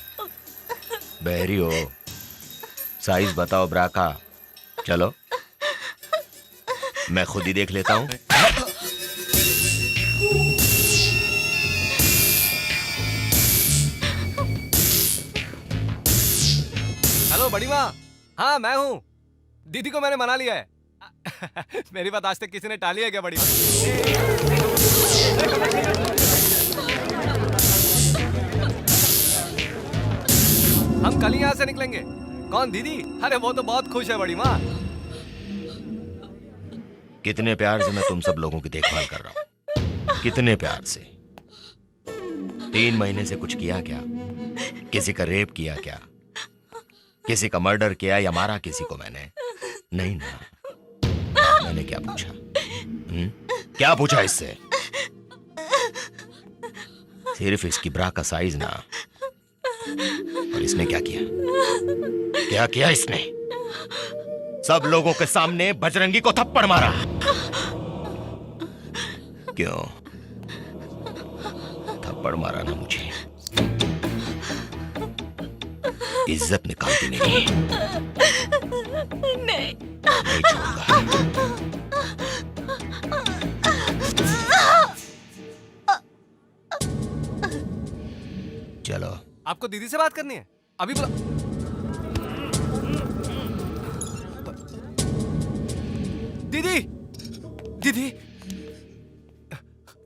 बहरी हो? साइज बताओ ब्रा का। चलो मैं खुद ही देख लेता हूँ। हेलो बड़ी माँ। हाँ मैं हूँ। दीदी को मैंने मना लिया है। मेरी बात आज तक किसी ने टाली है क्या बड़ी माँ? हम कल ही यहाँ से निकलेंगे। कौन दीदी? अरे वो तो बहुत खुश है बड़ी माँ। कितने प्यार से मैं तुम सब लोगों की देखभाल कर रहा हूँ, कितने प्यार से। 3 महीने से कुछ किया क्या? किसी का रेप किया क्या? किसी का मर्डर किया या मारा किसी को मैंने? नहीं ना। मैंने क्या पूछा? क्या पूछा इससे? सिर्फ इसकी ब्रा का साइज ना। और इसने क्या किया? क्या किया इसने? सब लोगों के सामने बजरंगी को थप्पड़ मारा। क्यों थप्पड़ मारा ना मुझे? इज्जत निकालती नहीं? नहीं छोड़ूंगा। चलो। आपको दीदी से बात करनी है? अभी बुला। दीदी दीदी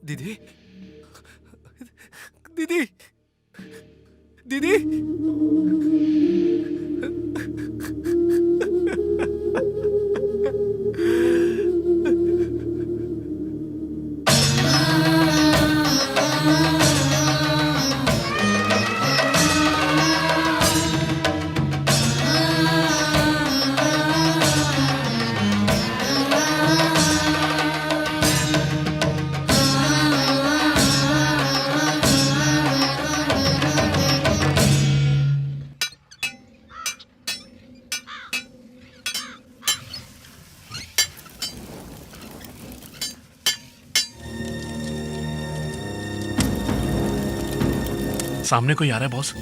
दीदी दीदी दीदी सामने कोई आ रहा है बॉस।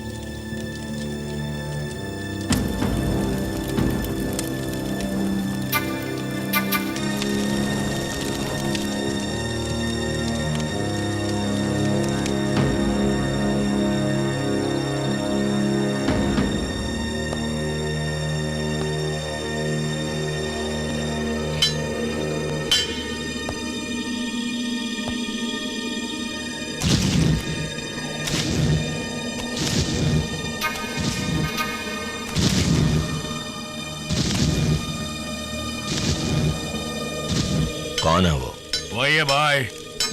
कौन है वो? वही है भाई,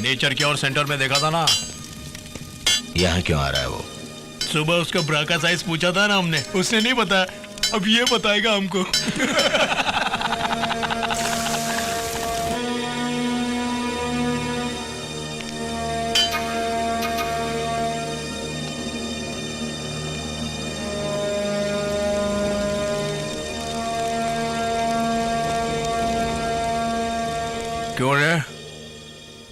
नेचर के और सेंटर में देखा था ना। यहाँ क्यों आ रहा है वो? सुबह उसका ब्रा का साइज पूछा था ना हमने, उसने नहीं बताया, अब ये बताएगा हमको। क्यों रे,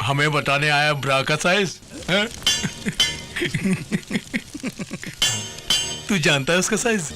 हमें बताने आया ब्रा का साइज है? तू जानता है उसका साइज?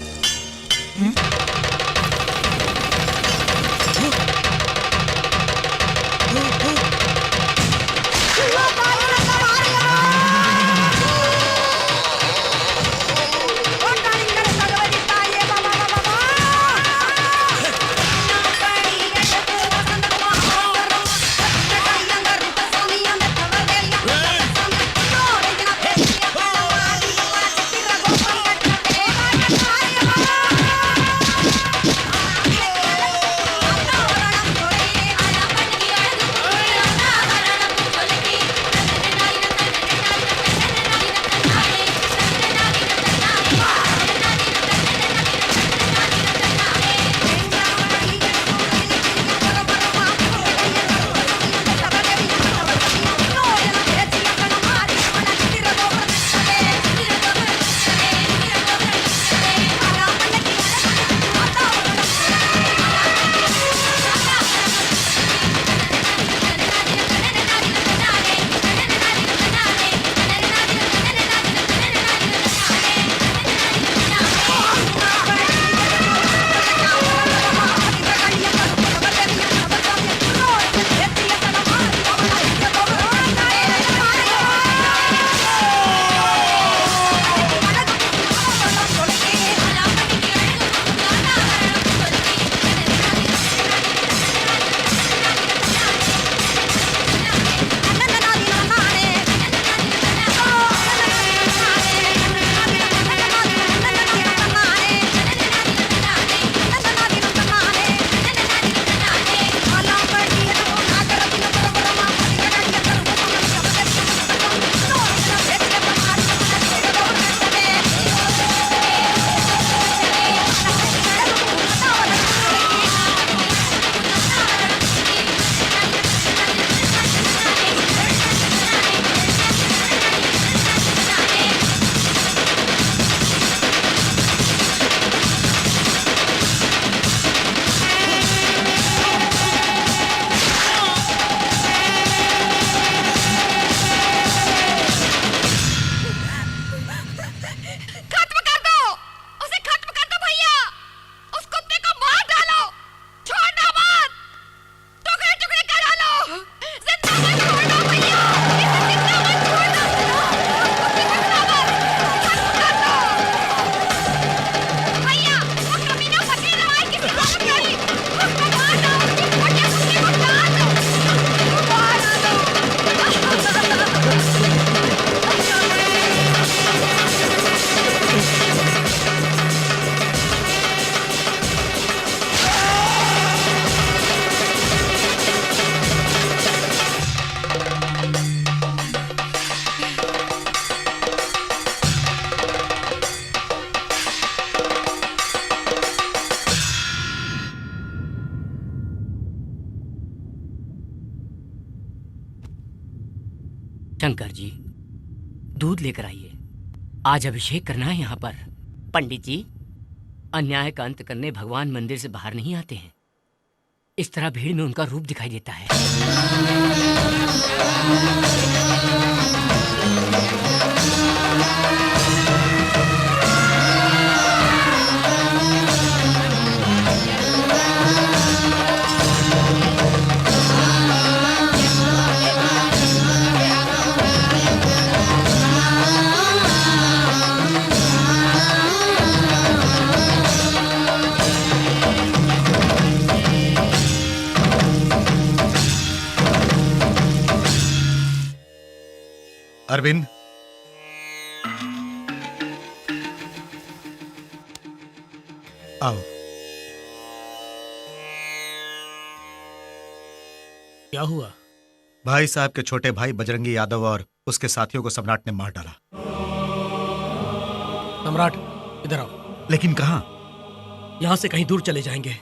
दूध लेकर आइए। आज अभिषेक करना है यहाँ पर। पंडित जी, अन्याय का अंत करने भगवान मंदिर से बाहर नहीं आते हैं। इस तरह भीड़ में उनका रूप दिखाई देता है। अरविंद, आओ। क्या हुआ? भाई साहब के छोटे भाई बजरंगी यादव और उसके साथियों को सम्राट ने मार डाला। सम्राट, इधर आओ। लेकिन कहां? यहाँ से कहीं दूर चले जाएंगे।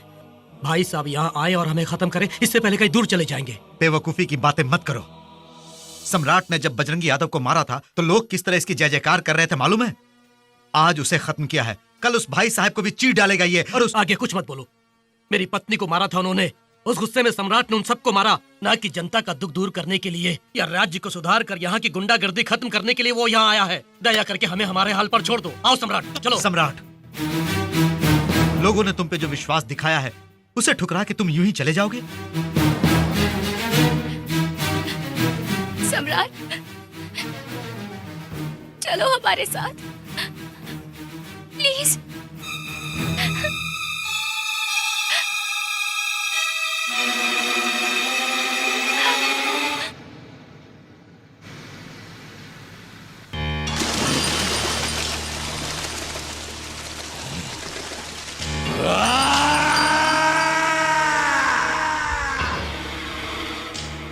भाई साहब यहाँ आए और हमें खत्म करें, इससे पहले कहीं दूर चले जाएंगे। बेवकूफी की बातें मत करो। सम्राट ने जब बजरंगी यादव को मारा था तो लोग किस तरह इसकी जय जयकार कर रहे थे मालूम है? आज उसे खत्म किया है, कल उस भाई साहब को भी चीर डालेगा ये। और उस आगे कुछ मत बोलो। मेरी पत्नी को मारा था उन्होंने। उस गुस्से में सम्राट ने उन सबको मारा, ना कि जनता का दुख दूर करने के लिए या राज्य को सुधार कर यहाँ की गुंडागर्दी खत्म करने के लिए वो यहाँ आया है। दया करके हमें हमारे हाल पर छोड़ दो। आओ सम्राट, चलो। सम्राट, लोगों ने तुम पे जो विश्वास दिखाया है उसे ठुकरा के तुम यूं ही चले जाओगे? सम्राट, चलो हमारे साथ प्लीज।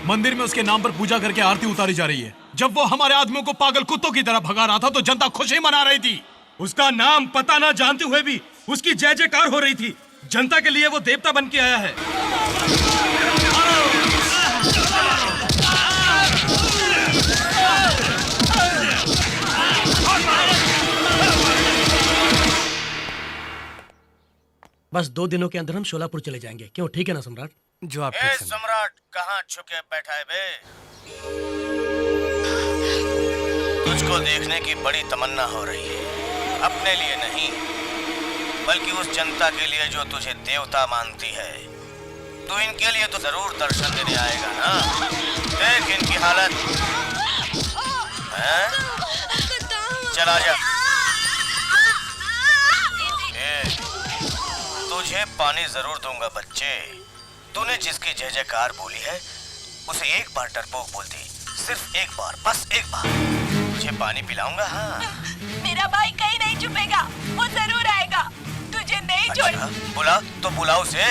मंदिर में उसके नाम पर पूजा करके आरती उतारी जा रही है। जब वो हमारे आदमियों को पागल कुत्तों की तरह भगा रहा था तो जनता खुशी मना रही थी। उसका नाम पता ना जानते हुए भी उसकी जय जयकार हो रही थी। जनता के लिए वो देवता बन के आया है। बस 2 दिनों के अंदर हम शोलापुर चले जाएंगे। क्यों, ठीक है ना सम्राट? जो आप ए सम्राट, कहाँ छुके बैठा है बे? तुझको देखने की बड़ी तमन्ना हो रही है, अपने लिए नहीं बल्कि उस जनता के लिए जो तुझे देवता मानती है। तू इनके लिए तो जरूर दर्शन देने आएगा ना? देख इनकी हालत है? चल आजा। तुझे पानी जरूर दूंगा बच्चे। तूने जिसकी जय जयकार बोली है उसे एक बार डरपोक बोल दी, सिर्फ एक बार, बस एक बार। तुझे पानी पिलाऊंगा। हाँ, मेरा भाई कहीं नहीं छुपेगा, वो जरूर आएगा। तुझे नहीं छोड़। अच्छा, बुला तो बुला उसे।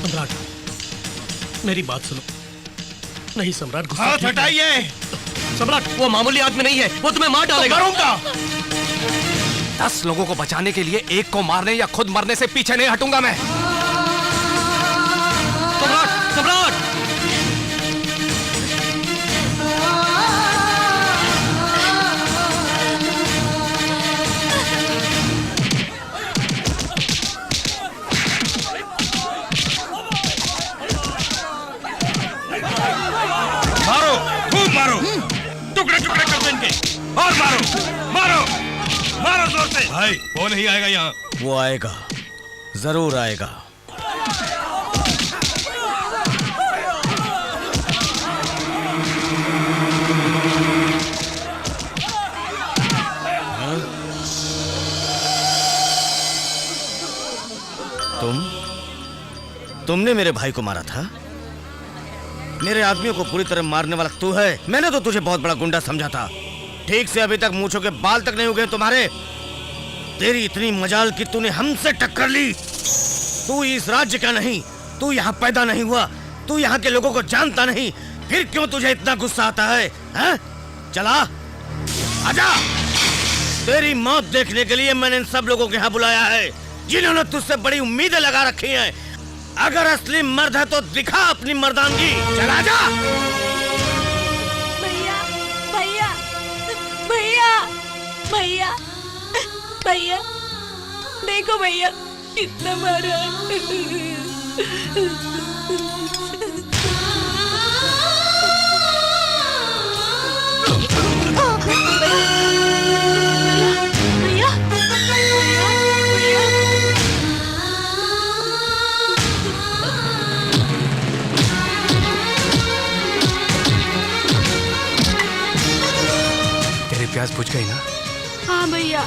सम्राट, मेरी बात सुनो। नहीं सम्राट, गुस्सा हाथ ठीक है। हटाइए। सम्राट, वो मामूली आदमी नहीं है, वो तुम्हें मार डालेगा। करूंगा। 10 लोगों को बचाने के लिए एक को मारने या खुद मरने से पीछे नहीं हटूंगा मैं। सम्राट, सम्राट! मारो, खूब मारो, टुकड़े टुकड़े कर दो इनके। और मारो, मारो, मारो जोर से। भाई, वो नहीं आएगा यहाँ। वो आएगा, जरूर आएगा। तुमने मेरे भाई को मारा था? मेरे आदमियों को पूरी तरह मारने वाला तू है। मैंने तो तुझे बहुत बड़ा गुंडा समझा था। ठीक से अभी तक मूंछों के बाल तक नहीं उगे तुम्हारे। तेरी इतनी मजाल कि तूने हमसे टक्कर ली। तू इस राज्य का नहीं, तू यहाँ पैदा नहीं हुआ, तू यहाँ के लोगों को जानता नहीं, फिर क्यों तुझे इतना गुस्सा आता है? हैं? चला, आजा। तेरी मौत देखने के लिए मैंने इन सब लोगों के यहाँ बुलाया है, जिन्होंने तुझसे बड़ी उम्मीदें लगा रखी हैं। अगर असली मर्द है तो दिखा अपनी मर्दानगी। चला जा। भैया भैया भैया भैया भैया, देखो भैया कितना मारा है। भैया तेरी प्यास बुझ गई ना? हाँ भैया।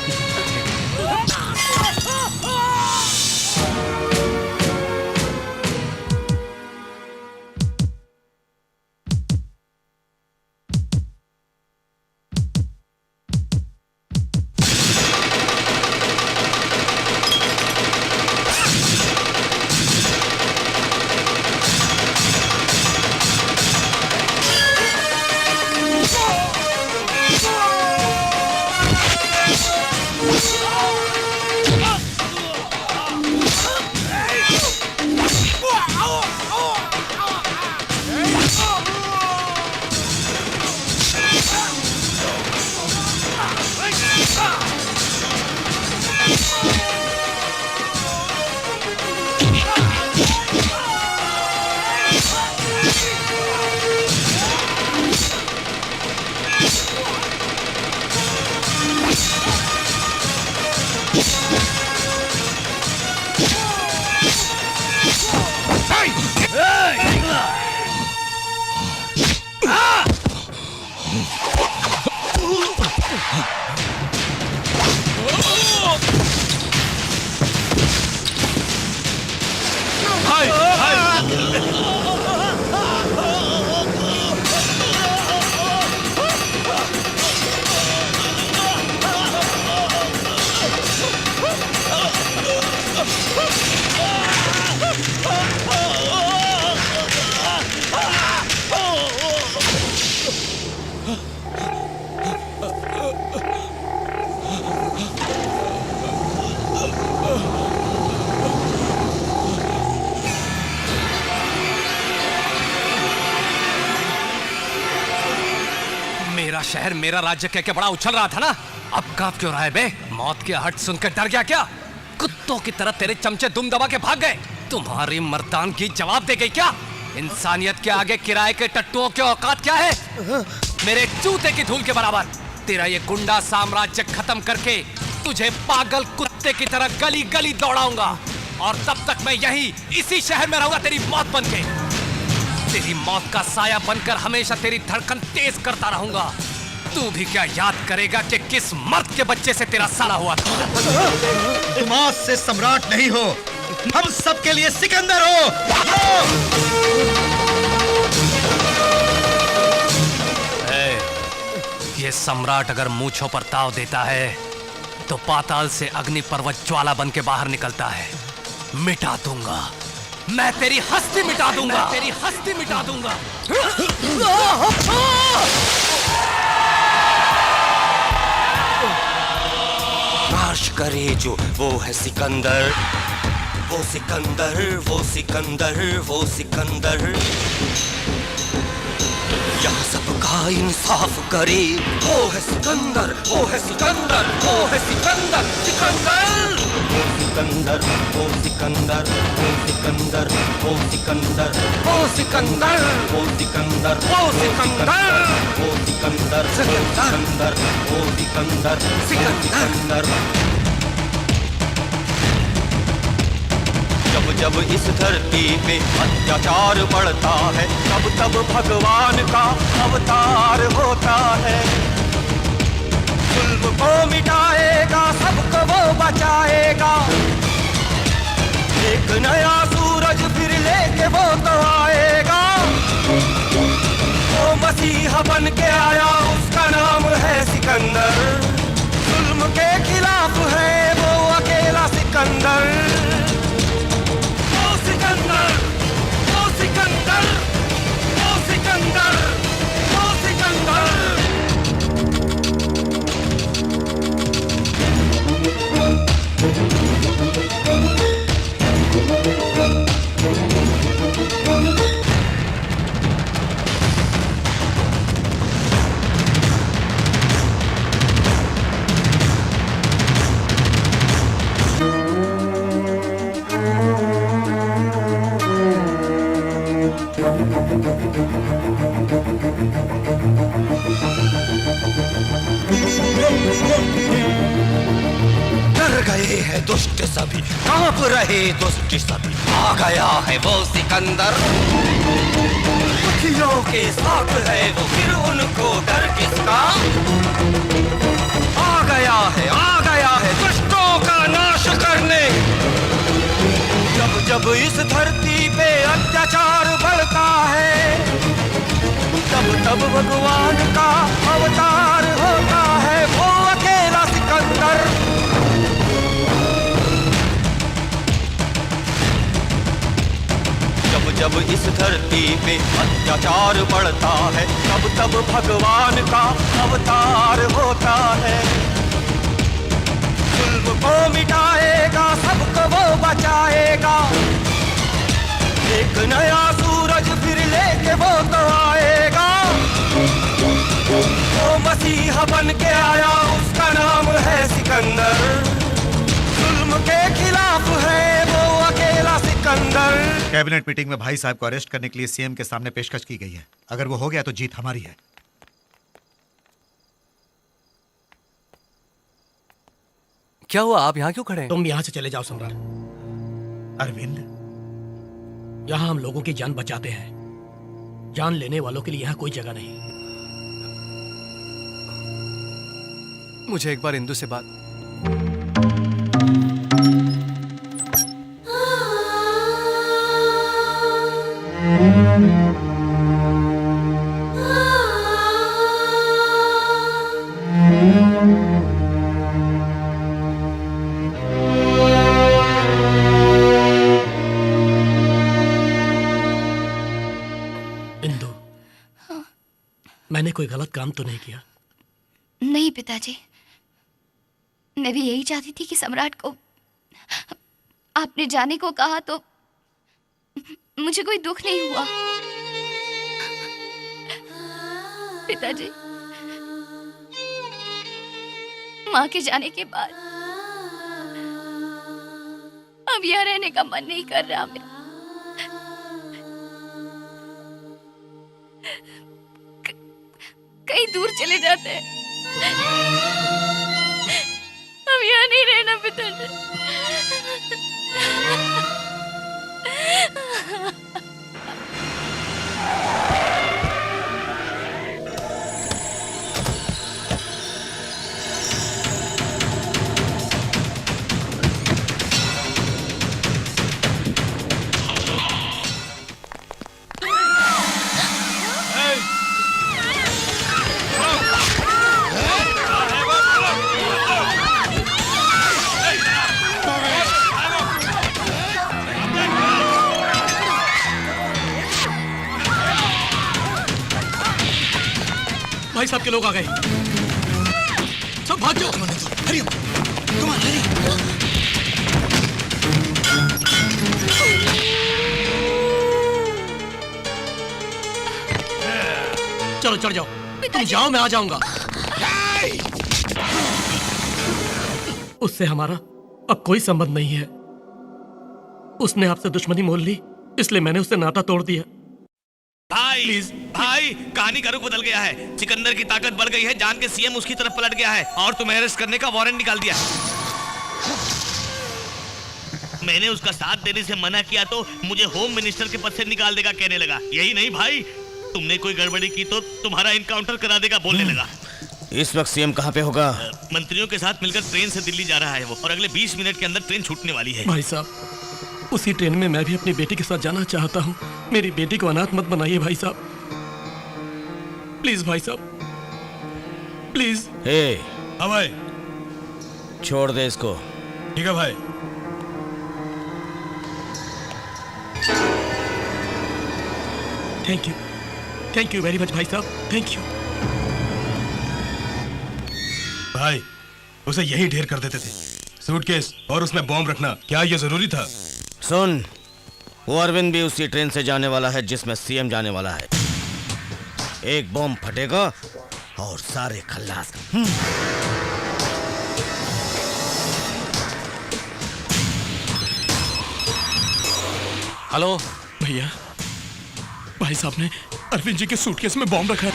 मेरा शहर मेरा राज्य कह के बड़ा उछल रहा था ना, अब कांप क्यों रहा है बे? मौत की आहट सुनकर डर गया क्या? कुत्तों की तरह तेरे चमचे दुम दबा के भाग गए। तुम्हारी मर्दानगी जवाब दे गई क्या? इंसानियत के आगे किराए के टट्टुओं की औकात क्या है? मेरे जूते की धूल के बराबर। तेरा ये गुंडा साम्राज्य खत्म करके तुझे पागल कुत्ते की तरह गली गली दौड़ाऊंगा, और तब तक मैं यही इसी शहर में रहूंगा तेरी मौत बनके। तेरी मौत का साया बनकर हमेशा तेरी धड़कन तेज करता रहूंगा। तू भी क्या याद करेगा कि किस मर्द के बच्चे से तेरा साला हुआ था? तुम आज से सम्राट नहीं हो, हम सबके लिए सिकंदर हो। ये सम्राट अगर मूंछों पर ताव देता है तो पाताल से अग्नि पर्वत ज्वाला बन के बाहर निकलता है। मिटा दूंगा मैं, तेरी हस्ती मिटा दूंगा, तेरी हस्ती मिटा दूंगा। नाश करे जो वो है सिकंदर, वो सिकंदर, वो सिकंदर, वो सिकंदर। यहाँ सबका इंसाफ करे, वो है सिकंदर, वो है सिकंदर, वो है सिकंदर, सिकंदर। वो सिकंदर, वो सिकंदर, वो सिकंदर, वो सिकंदर, वो सिकंदर, वो सिकंदर, वो सिकंदर, वो सिकंदर, सिकंदर, वो सिकंदर, सिकंदर। जब जब इस धरती पे अत्याचार बढ़ता है, तब तब भगवान का अवतार होता है। जुल्म को मिटाएगा, सबको वो बचाएगा। एक नया सूरज फिर लेके वो तो आएगा। वो मसीहा बन के आया, उसका नाम है सिकंदर। जुल्म के खिलाफ है वो अकेला सिकंदर। सिकंदर, वो सिकंदर, वो सिकंदर, वो सिकंदर। डर गए हैं दुष्ट सभी, कांप रहे दुष्ट सभी। आ गया है वो सिकंदर, दुखियों के साथ है वो, फिर उनको डर किसका। आ गया है दुष्टों का नाश करने। जब जब इस धरती पे अत्याचार बढ़ता है, तब तब भगवान का अवतार होता है वो अकेला सिकंदर। जब जब इस धरती पे अत्याचार बढ़ता है, तब तब भगवान का अवतार होता है। जुल्म को मिटाएगा, सबको वो बचाएगा। एक नया सूरज फिर लेके वो तो आएगा। वो मसीहा बन के आया, उसका नाम है सिकंदर। जुल्म के खिलाफ है वो अकेला सिकंदर। कैबिनेट मीटिंग में भाई साहब को अरेस्ट करने के लिए सीएम के सामने पेशकश की गई है। अगर वो हो गया तो जीत हमारी है। क्या हुआ, आप यहाँ क्यों खड़े हैं? तुम यहाँ से चले जाओ सम्राट। अरविंद, यहाँ हम लोगों की जान बचाते हैं, जान लेने वालों के लिए यहाँ कोई जगह नहीं। मुझे एक बार इंदु से बात। इंदु, मैंने कोई गलत काम तो नहीं किया? नहीं पिताजी, मैं भी यही चाहती थी कि सम्राट को आपने जाने को कहा तो मुझे कोई दुख नहीं हुआ। पिताजी, माँ के जाने के बाद अब यहाँ रहने का मन नहीं कर रहा मेरा। कहीं दूर चले जाते हैं, अब यहाँ नहीं रहना पिताजी। भाई साहब के लोग आ गए, सब भाग जाओ। हरी हरी। चलो चढ़ जाओ, तुम जाओ, मैं आ जाऊंगा। उससे हमारा अब कोई संबंध नहीं है। उसने आपसे दुश्मनी मोल ली, इसलिए मैंने उससे नाता तोड़ दिया। भाई प्लीज भाई, कहानी का रुख बदल गया है। सिकंदर की ताकत बढ़ गई है, जान के सीएम उसकी तरफ पलट गया है और तुम्हें अरेस्ट करने का वारंट निकाल दिया। मैंने उसका साथ देने से मना किया तो मुझे होम मिनिस्टर के पद से निकाल देगा कहने लगा। यही नहीं भाई, तुमने कोई गड़बड़ी की तो तुम्हारा इनकाउंटर करा देगा बोलने लगा। इस वक्त सीएम कहाँ पे होगा? मंत्रियों के साथ मिलकर ट्रेन से दिल्ली जा रहा है वो, और अगले 20 मिनट के अंदर ट्रेन छूटने वाली है। भाई साहब, उसी ट्रेन में मैं भी अपनी बेटी के साथ जाना चाहता हूँ। मेरी बेटी को अनाथ मत बनाइए भाई साहब, प्लीज भाई साहब, प्लीज। हाँ भाई, छोड़ दे इसको। ठीक है भाई। थैंक यू वेरी मच भाई साहब, थैंक यू। भाई, उसे यही ढेर कर देते थे, सूटकेस और उसमें बॉम्ब रखना क्या ये जरूरी था? सुन, वो अरविंद भी उसी ट्रेन से जाने वाला है जिसमें सीएम जाने वाला है। एक बॉम्ब फटेगा और सारे खल्लास। हेलो भैया, भाई साहब ने अरविंद जी के सूटकेस में बॉम्ब रखा है।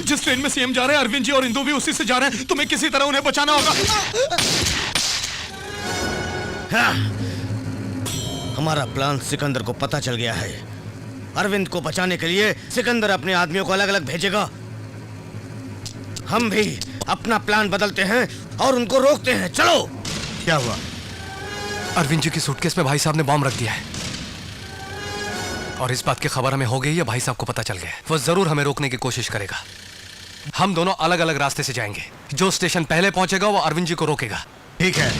जिस ट्रेन में सीएम जा रहे हैं, अरविंद जी और इंदू भी उसी से जा रहे हैं। तुम्हें किसी तरह उन्हें बचाना होगा। हाँ। हमारा प्लान सिकंदर को पता चल गया है। अरविंद को बचाने के लिए सिकंदर अपने आदमियों को अलग अलग भेजेगा। हम भी अपना प्लान बदलते हैं और उनको रोकते हैं। चलो। क्या हुआ? अरविंद जी की सूटकेस में भाई साहब ने बॉम्ब रख दिया है और इस बात की खबर हमें हो गई है। भाई साहब को पता चल गया है। वो जरूर हमें रोकने की कोशिश करेगा। हम दोनों अलग अलग रास्ते से जाएंगे। जो स्टेशन पहले पहुंचेगा वो अरविंद जी को रोकेगा। ठीक है।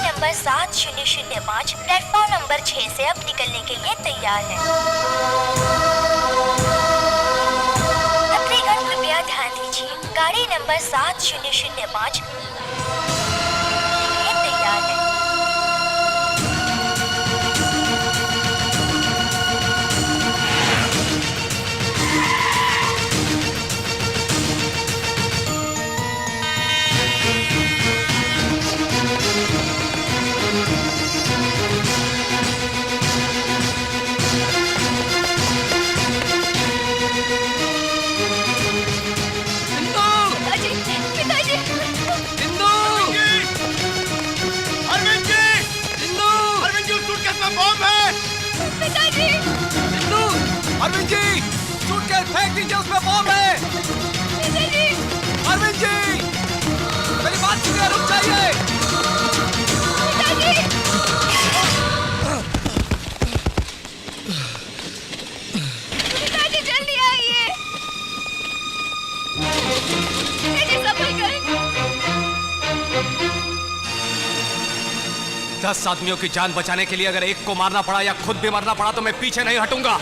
नंबर 7005 प्लेटफॉर्म नंबर 6 से अब निकलने के लिए तैयार है। यात्रीगण कृपया ध्यान दीजिए, गाड़ी नंबर 7005 तैयार है। अरविंद जी, सूटकेस फेंक दीजिए, उसमें बॉम्ब है। अरविंद जी, मेरी बात सुनिए, रुक जाइए। पिताजी जल्दी आइए। सफल करें। 10 आदमियों की जान बचाने के लिए अगर एक को मारना पड़ा या खुद भी मरना पड़ा तो मैं पीछे नहीं हटूंगा।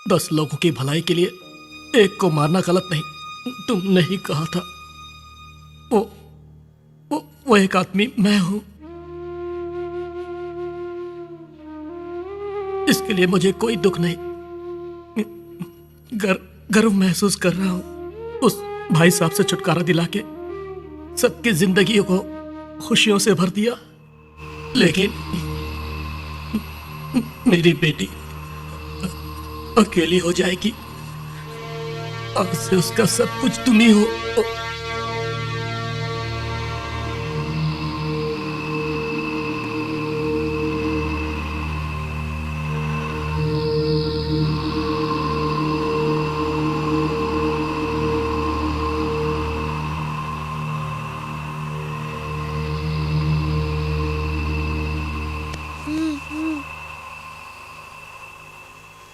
दस लोगों की भलाई के लिए एक को मारना गलत नहीं। तुमने ही कहा था। वो एक आदमी मैं हूं। इसके लिए मुझे कोई दुख नहीं। गर्व महसूस कर रहा हूं उस भाई साहब से छुटकारा दिला के सबकी जिंदगियों को खुशियों से भर दिया। लेकिन मेरी बेटी अकेली हो जाएगी। आज से उसका सब कुछ तुम ही हो।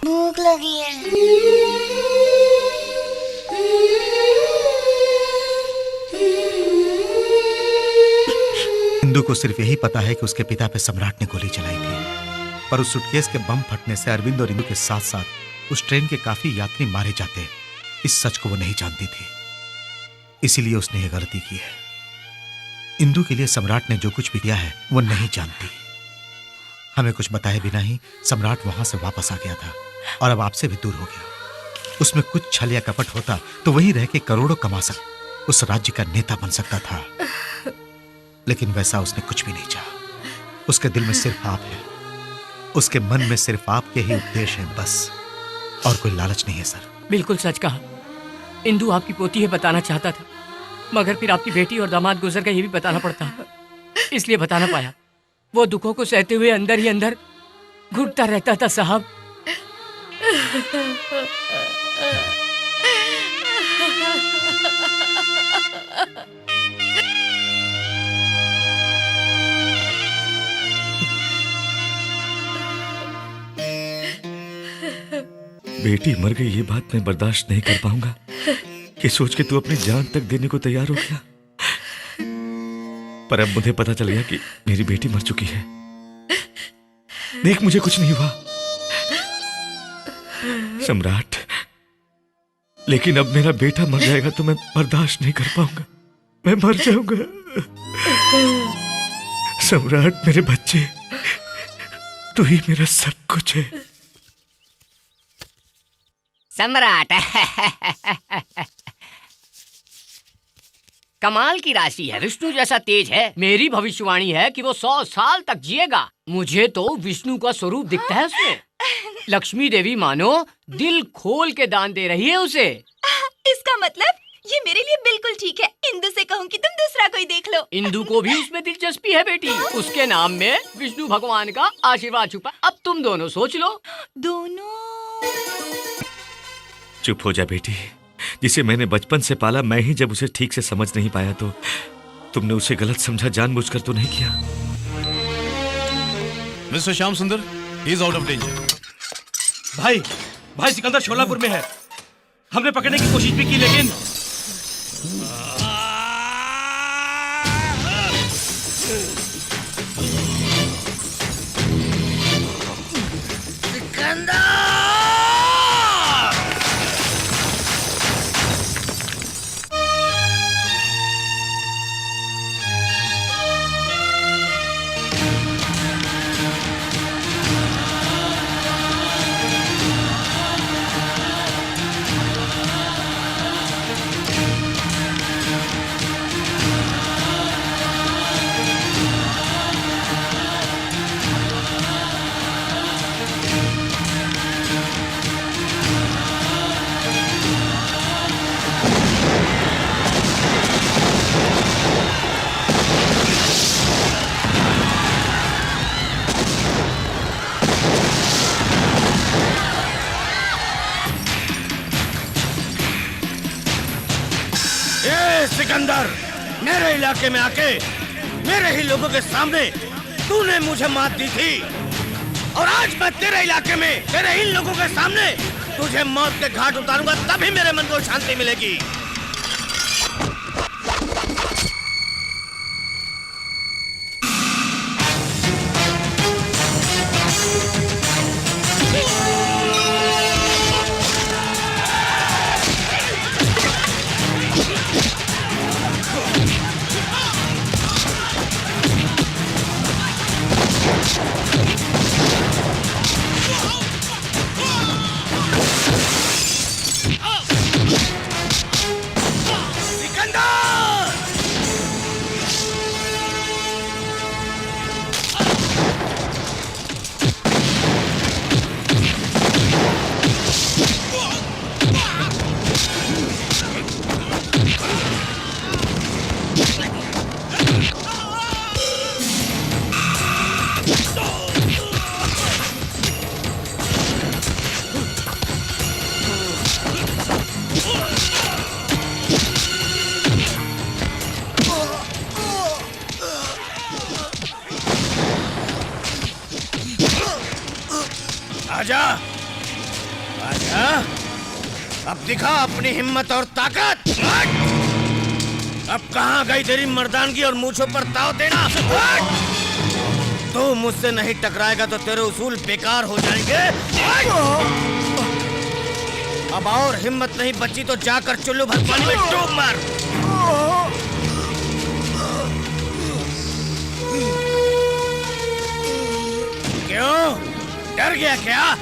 भूख लगी है। इंदु को सिर्फ यही पता है कि उसके पिता पे सम्राट ने गोली चलाई थी, पर उस सूटकेस के बम फटने से अरविंद और इंदु के साथ साथ उस ट्रेन के काफी यात्री मारे जाते, इस सच को वो नहीं जानती थी। इसीलिए उसने ये गलती की है। इंदु के लिए सम्राट ने जो कुछ भी किया है वो नहीं जानती। हमें कुछ बताए बिना ही सम्राट वहां से वापस आ गया था और अब आपसे भी दूर हो गया। उसमें कुछ छल या कपट होता तो वहीं रह के करोड़ों कमा उस राज्य का नेता बन सकता था, लेकिन वैसा उसने कुछ भी नहीं चाहा। उसके दिल में सिर्फ आप है, उसके मन में सिर्फ आपके ही उपदेश हैं बस, और कोई लालच नहीं है सर। बिल्कुल सच कहा। इंदु आपकी पोती है बताना चाहता था, मगर फिर आपकी बेटी और दामाद गुजर गए ये भी बताना पड़ता, इसलिए बता ना पाया। वो दुखों को सहते हुए अंदर ही अंदर घुटता रहता था साहब। बेटी मर गई ये बात मैं बर्दाश्त नहीं कर पाऊंगा। ये सोच के तू अपनी जान तक देने को तैयार हो गया, पर अब मुझे पता चल गया कि मेरी बेटी मर चुकी है। देख मुझे कुछ नहीं हुआ सम्राट, लेकिन अब मेरा बेटा मर जाएगा तो मैं बर्दाश्त नहीं कर पाऊंगा, मैं मर जाऊंगा। सम्राट मेरे बच्चे, तू ही मेरा सब कुछ है। सम्राट कमाल की राशि है, विष्णु जैसा तेज है। मेरी भविष्यवाणी है कि वो 100 साल तक जिएगा। मुझे तो विष्णु का स्वरूप दिखता है उसमें। लक्ष्मी देवी मानो दिल खोल के दान दे रही है उसे। इसका मतलब ये मेरे लिए बिल्कुल ठीक है। इंदु से कहूँ कि तुम दूसरा कोई देख लो। इंदु को भी उसमें दिलचस्पी है बेटी, उसके नाम में विष्णु भगवान का आशीर्वाद छुपा। अब तुम दोनों सोच लो। दोनों? चुप हो जा बेटी, जिसे मैंने बचपन से पाला, मैं ही जब उसे ठीक से समझ नहीं पाया तो तुमने उसे गलत समझा, जानबूझकर तो नहीं किया। मिस्टर श्याम सुंदर, he is out of danger. भाई सिकंदर शोलापुर में है। हमने पकड़ने की कोशिश भी की लेकिन सिकंदर, मेरे इलाके में आके मेरे ही लोगों के सामने तूने मुझे मात दी थी, और आज मैं तेरे इलाके में तेरे इन लोगों के सामने तुझे मौत के घाट उतारूंगा, तभी मेरे मन को शांति मिलेगी। आजा, आजा, अब दिखा अपनी हिम्मत और ताकत। अब कहाँ गई तेरी मर्दानगी और मूंछों पर ताव देना? तू मुझसे नहीं टकराएगा तो तेरे उसूल बेकार हो जाएंगे। अब और हिम्मत नहीं बची तो जाकर चुल्लू भर पानी में डूब मर। डर गया क्या?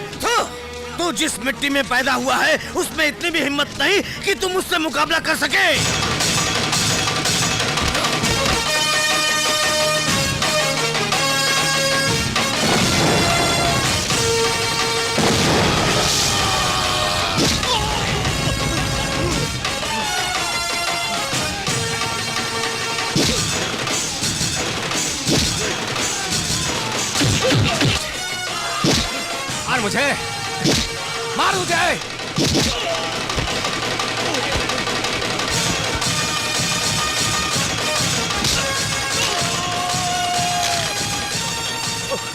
तू जिस मिट्टी में पैदा हुआ है उसमें इतनी भी हिम्मत नहीं कि तुम मुझसे मुकाबला कर सके। मार मुझे, मार मुझे।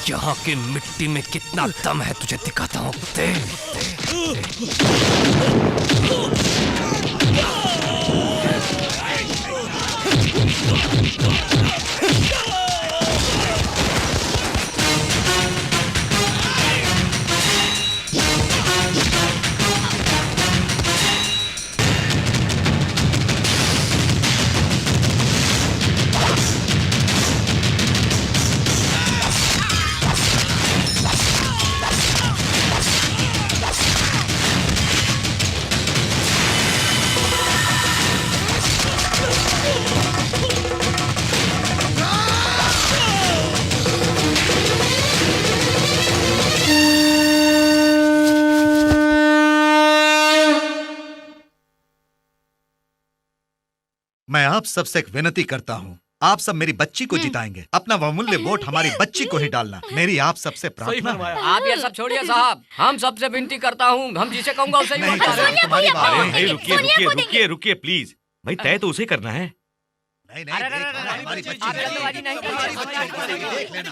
यहाँ की मिट्टी में कितना दम है तुझे दिखाता हूँ। मैं आप सबसे एक विनती करता हूँ, आप सब मेरी बच्ची को जिताएंगे। अपना बहुमूल्य वोट हमारी बच्ची को ही डालना, मेरी आप सबसे प्रार्थना है। आप ये सब छोड़िए साहब, हम सबसे विनती करता हूँ, हम जिसे कहूँगा उसे ही वोट डालें। तुम्हारी बात अरे नहीं। भाई रुकिए रुकिए रुकिए रुकिए प्लीज भाई, तय तो उसे करना है। नहीं नहीं, देख लेना, हमारी बच्ची आप जल्दबाजी नहीं हमारी बच्ची को देख लेना।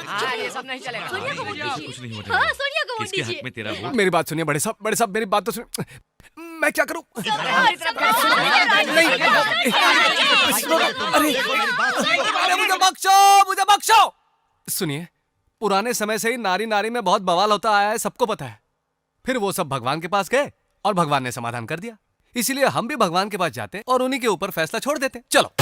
हाँ, ये सब नहीं चलेगा। कुछ नहीं होने हाँ, वाला। सोनिया को वोट किसके दीजिए। हक में तेरा वोट? मेरी बात सुनिए बड़े साहब मेरी बात तो सुन। मैं क्या करूं? अरे मुझे बख्शो। सुनिए, पुराने समय से ही नारी नारी में बहुत बवाल होता आया है, सबको पता है। फिर वो सब भगवान के पास गए और भगवान ने समाधान कर दिया। इसीलिए हम भी भगवान के पास जाते और उन्हीं के ऊपर फैसला छोड़ देते। चलो।